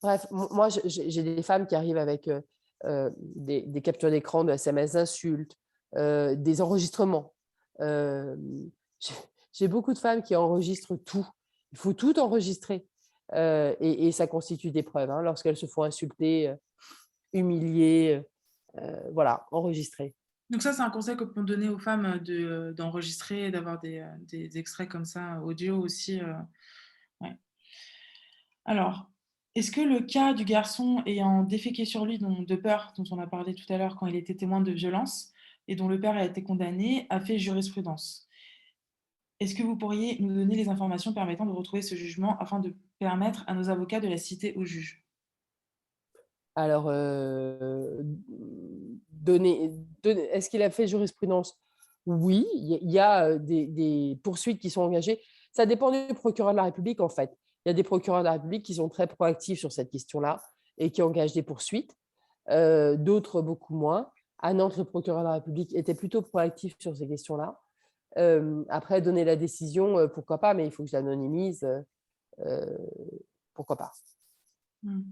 bref, moi, j'ai des femmes qui arrivent avec des captures d'écran de SMS d'insultes, des enregistrements. J'ai beaucoup de femmes qui enregistrent tout. Il faut tout enregistrer. Et ça constitue des preuves, hein, lorsqu'elles se font insulter, humilier, voilà, enregistrer. Donc ça, c'est un conseil que peut donner aux femmes d'enregistrer, d'avoir des extraits comme ça, audio aussi. Ouais. Alors, est-ce que le cas du garçon ayant déféqué sur lui de peur, dont on a parlé tout à l'heure quand il était témoin de violence et dont le père a été condamné, a fait jurisprudence? Est-ce que vous pourriez nous donner les informations permettant de retrouver ce jugement afin de permettre à nos avocats de la citer au juge? Alors, est-ce qu'il a fait jurisprudence? Oui, il y a des poursuites qui sont engagées. Ça dépend du procureur de la République, en fait. Il y a des procureurs de la République qui sont très proactifs sur cette question-là et qui engagent des poursuites. D'autres, beaucoup moins. À Nantes, le procureur de la République était plutôt proactif sur ces questions-là. Après, donner la décision, pourquoi pas, mais il faut que je l'anonymise. Pourquoi pas. Hmm.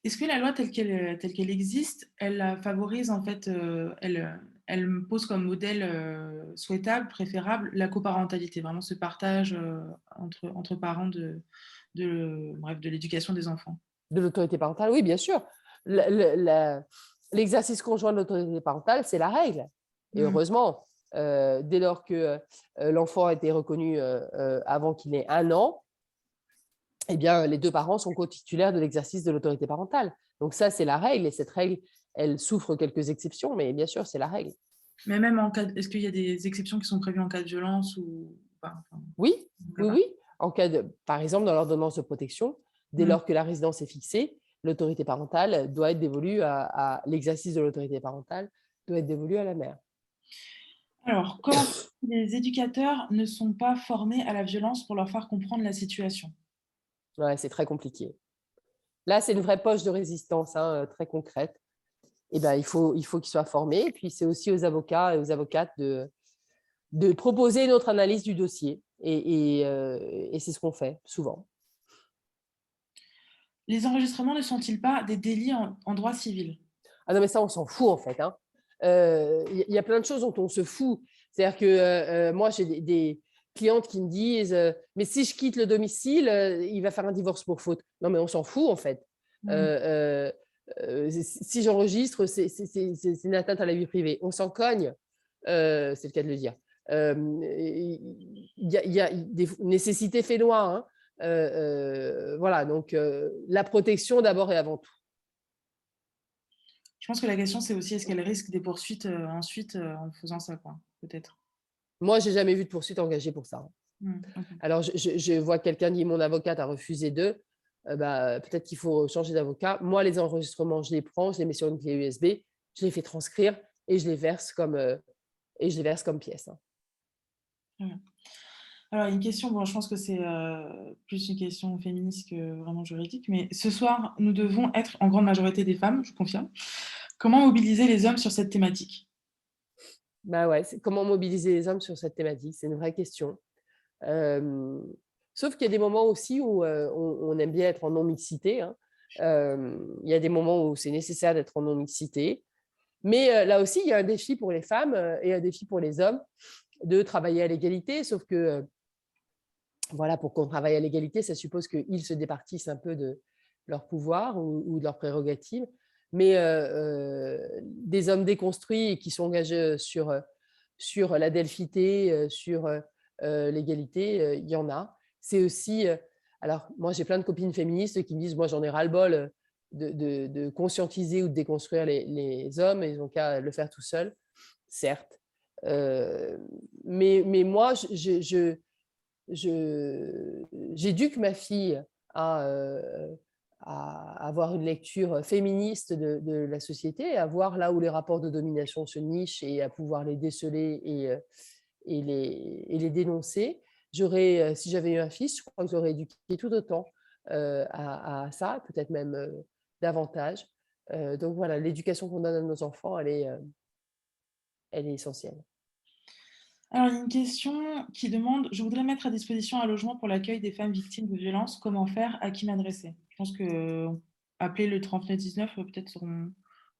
Est-ce que la loi telle qu'elle existe, elle favorise en fait, elle me pose comme modèle souhaitable, préférable, la coparentalité, vraiment ce partage entre parents bref, de l'éducation des enfants? De l'autorité parentale, oui, bien sûr. L'exercice conjoint de l'autorité parentale, c'est la règle. Et heureusement, dès lors que l'enfant a été reconnu avant qu'il ait 1 an, eh bien, les 2 parents sont co-titulaires de l'exercice de l'autorité parentale. Donc ça, c'est la règle. Et cette règle, elle souffre quelques exceptions, mais bien sûr, c'est la règle. Mais même en cas, est-ce qu'il y a des exceptions qui sont prévues en cas de violence ou pas? Enfin, Oui, oui, oui. En cas de, par exemple, dans l'ordonnance de protection, dès lors que la résidence est fixée, l'autorité parentale doit être dévolue à l'exercice de l'autorité parentale doit être dévolu à la mère. Alors, comment les éducateurs ne sont pas formés à la violence pour leur faire comprendre la situation? Ouais, c'est très compliqué. Là, c'est une vraie poche de résistance, hein, très concrète. Et ben, il faut qu'ils soient formés. Et puis, c'est aussi aux avocats et aux avocates de proposer une autre analyse du dossier. Et c'est ce qu'on fait souvent. Les enregistrements ne sont-ils pas des délits en droit civil? Ah non, mais ça, on s'en fout, en fait. Il y a plein de choses dont on se fout. C'est-à-dire que moi, j'ai des clientes qui me disent mais si je quitte le domicile, il va faire un divorce pour faute. Non, mais on s'en fout en fait. Si j'enregistre, c'est une atteinte à la vie privée. On s'en cogne, c'est le cas de le dire. Il y a des nécessités fait loi. Hein. Voilà, donc la protection d'abord et avant tout. Je pense que la question, c'est aussi est-ce qu'elle risque des poursuites ensuite en faisant ça, quoi, peut-être. Moi, j'ai jamais vu de poursuite engagée pour ça. Okay. Alors, je vois quelqu'un dit mon avocate a refusé d'eux. Peut-être qu'il faut changer d'avocat. Moi, les enregistrements, je les prends, je les mets sur une clé USB, je les fais transcrire et je les verse comme pièce. Alors, une question, bon, je pense que c'est plus une question féministe que vraiment juridique, mais ce soir, nous devons être en grande majorité des femmes, je confirme. Comment mobiliser les hommes sur cette thématique? Ouais, comment mobiliser les hommes sur cette thématique? C'est une vraie question. Sauf qu'il y a des moments aussi où on aime bien être en non-mixité. Hein. Il y a des moments où c'est nécessaire d'être en non-mixité. Mais là aussi, il y a un défi pour les femmes et un défi pour les hommes de travailler à l'égalité. Sauf que, voilà, pour qu'on travaille à l'égalité, ça suppose qu'ils se départissent un peu de leur pouvoir ou de leurs prérogatives. Mais des hommes déconstruits qui sont engagés sur la delphité, sur l'égalité, il y en a. C'est aussi, alors moi j'ai plein de copines féministes qui me disent, moi j'en ai ras-le-bol de conscientiser ou de déconstruire les hommes, ils n'ont qu'à le faire tout seuls, certes. Mais moi, j'éduque ma fille à avoir une lecture féministe de la société, à voir là où les rapports de domination se nichent et à pouvoir les déceler et les dénoncer. Si j'avais eu un fils, je crois que j'aurais éduqué tout autant à ça, peut-être même davantage. Donc voilà, l'éducation qu'on donne à nos enfants, elle est essentielle. Alors, il y a une question qui demande « Je voudrais mettre à disposition un logement pour l'accueil des femmes victimes de violences. Comment faire? À qui m'adresser ?» Je pense que appeler le 3919 peut-être seront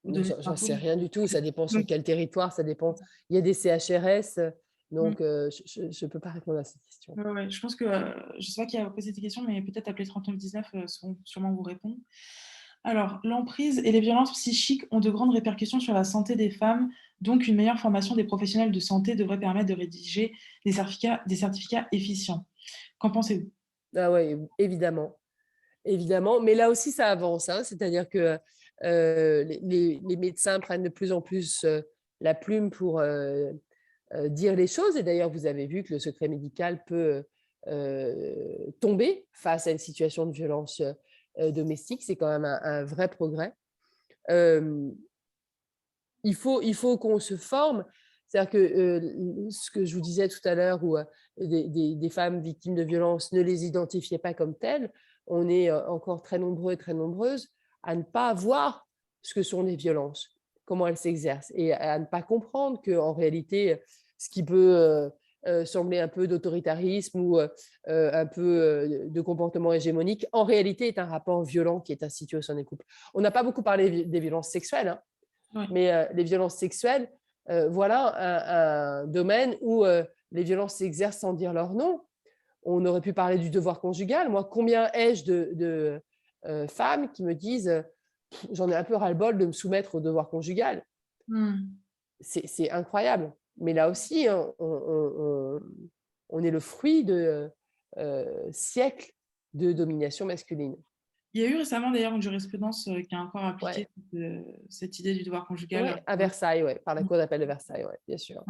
vous donner des J'en infos. sais rien du tout, ça dépend sur quel territoire, ça dépend. Il y a des CHRS, donc je ne peux pas répondre à cette question. Ouais, je pense que, je ne sais pas qui a posé cette question, mais peut-être appeler 3919 sauront sûrement vous répondre. Alors, l'emprise et les violences psychiques ont de grandes répercussions sur la santé des femmes, donc une meilleure formation des professionnels de santé devrait permettre de rédiger des certificats efficients. Qu'en pensez-vous? Ah oui, évidemment. Évidemment, mais là aussi, ça avance. Hein, c'est-à-dire que les médecins prennent de plus en plus la plume pour dire les choses. Et d'ailleurs, vous avez vu que le secret médical peut tomber face à une situation de violence domestique. C'est quand même un vrai progrès. Il faut qu'on se forme. C'est-à-dire que ce que je vous disais tout à l'heure, où des femmes victimes de violences, ne les identifiaient pas comme telles, on est encore très nombreux et très nombreuses à ne pas voir ce que sont les violences, comment elles s'exercent, et à ne pas comprendre qu'en réalité, ce qui peut sembler un peu d'autoritarisme ou un peu de comportement hégémonique, en réalité est un rapport violent qui est institué au sein des couples. On n'a pas beaucoup parlé des violences sexuelles, hein, Ouais. mais les violences sexuelles, voilà un domaine où les violences s'exercent sans dire leur nom. On aurait pu parler du devoir conjugal. Moi, combien ai-je de femmes qui me disent j'en ai un peu ras-le-bol de me soumettre au devoir conjugal. C'est incroyable. Mais là aussi, on est le fruit de siècles de domination masculine. Il y a eu récemment d'ailleurs une jurisprudence qui a encore appliqué cette idée du devoir conjugal. Oui, à Versailles, par la Cour d'appel de Versailles, bien sûr.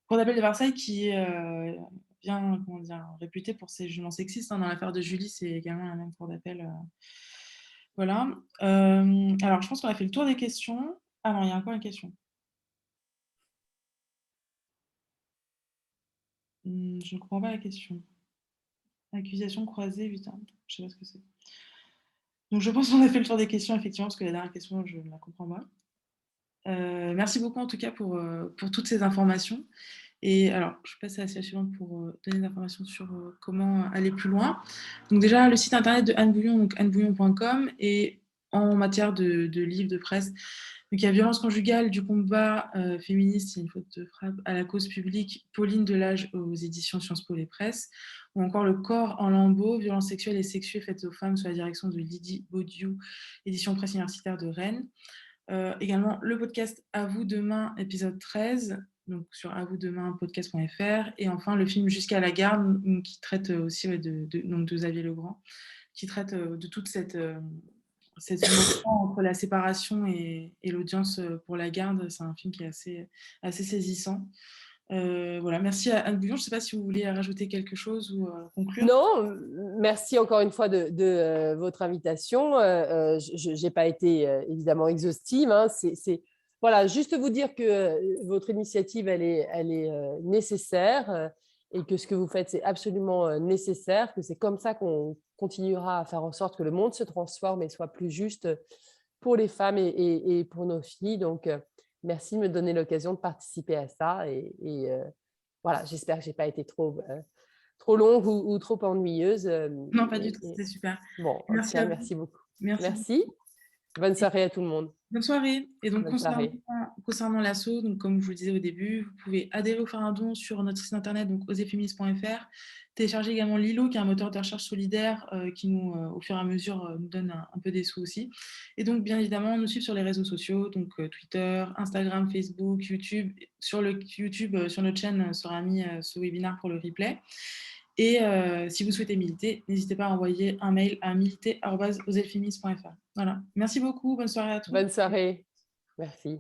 Cour d'appel de Versailles qui est bien réputée pour ses jugements sexistes. Hein. Dans l'affaire de Julie, c'est également la même cour d'appel. Voilà. Alors, je pense qu'on a fait le tour des questions. Ah non, il y a encore une question. Je ne comprends pas la question. Accusation croisée, 8 ans. Je ne sais pas ce que c'est. Donc, je pense qu'on a fait le tour des questions, effectivement, parce que la dernière question, je ne la comprends pas. Merci beaucoup, en tout cas, pour toutes ces informations. Et alors, je passe à la slide suivante pour donner des informations sur comment aller plus loin. Donc déjà, le site internet de Anne Bouillon, donc annebouillon.com, et en matière de livres, de presse. Donc il y a Violence conjugale, du combat féministe, il y a une faute de frappe, à la cause publique, Pauline Delage aux éditions Sciences Po Les Presses, ou encore Le corps en lambeaux, violences sexuelles et sexuées faites aux femmes, sous la direction de Lydie Baudiou, édition presse universitaire de Rennes. Également le podcast À vous demain, épisode 13, donc sur avouxdemain.podcast.fr, et enfin le film Jusqu'à la garde, qui traite aussi donc de Xavier Legrand, qui traite de toute cette émotion entre la séparation et l'audience pour la garde. C'est un film qui est assez saisissant. Voilà, merci à Anne Bouillon. Je ne sais pas si vous voulez rajouter quelque chose ou conclure. Non, merci encore une fois de votre invitation. Je n'ai pas été évidemment exhaustive. Hein. Voilà, juste vous dire que votre initiative, elle est nécessaire et que ce que vous faites, c'est absolument nécessaire, que c'est comme ça qu'on continuera à faire en sorte que le monde se transforme et soit plus juste pour les femmes et pour nos filles. Donc, merci de me donner l'occasion de participer à ça. Voilà, j'espère que je n'ai pas été trop longue ou trop ennuyeuse. Non, pas du tout, c'était super. Bon, en tout Merci cas, à vous. merci beaucoup. Merci. Merci. Bonne soirée à tout le monde. Bonne soirée. Et donc, Bonne soirée. concernant l'asso, donc comme je vous le disais au début, vous pouvez adhérer ou faire un don sur notre site internet, donc osefeminisme.fr. Télécharger également Lilo, qui est un moteur de recherche solidaire qui nous, au fur et à mesure, nous donne un peu des sous aussi. Et donc, bien évidemment, nous suivre sur les réseaux sociaux, donc Twitter, Instagram, Facebook, YouTube. Sur le YouTube, sur notre chaîne, sera mis ce webinaire pour le replay. Et si vous souhaitez militer, n'hésitez pas à envoyer un mail à militer@osefeminisme.fr. Voilà. Merci beaucoup. Bonne soirée à tous. Bonne soirée. Merci.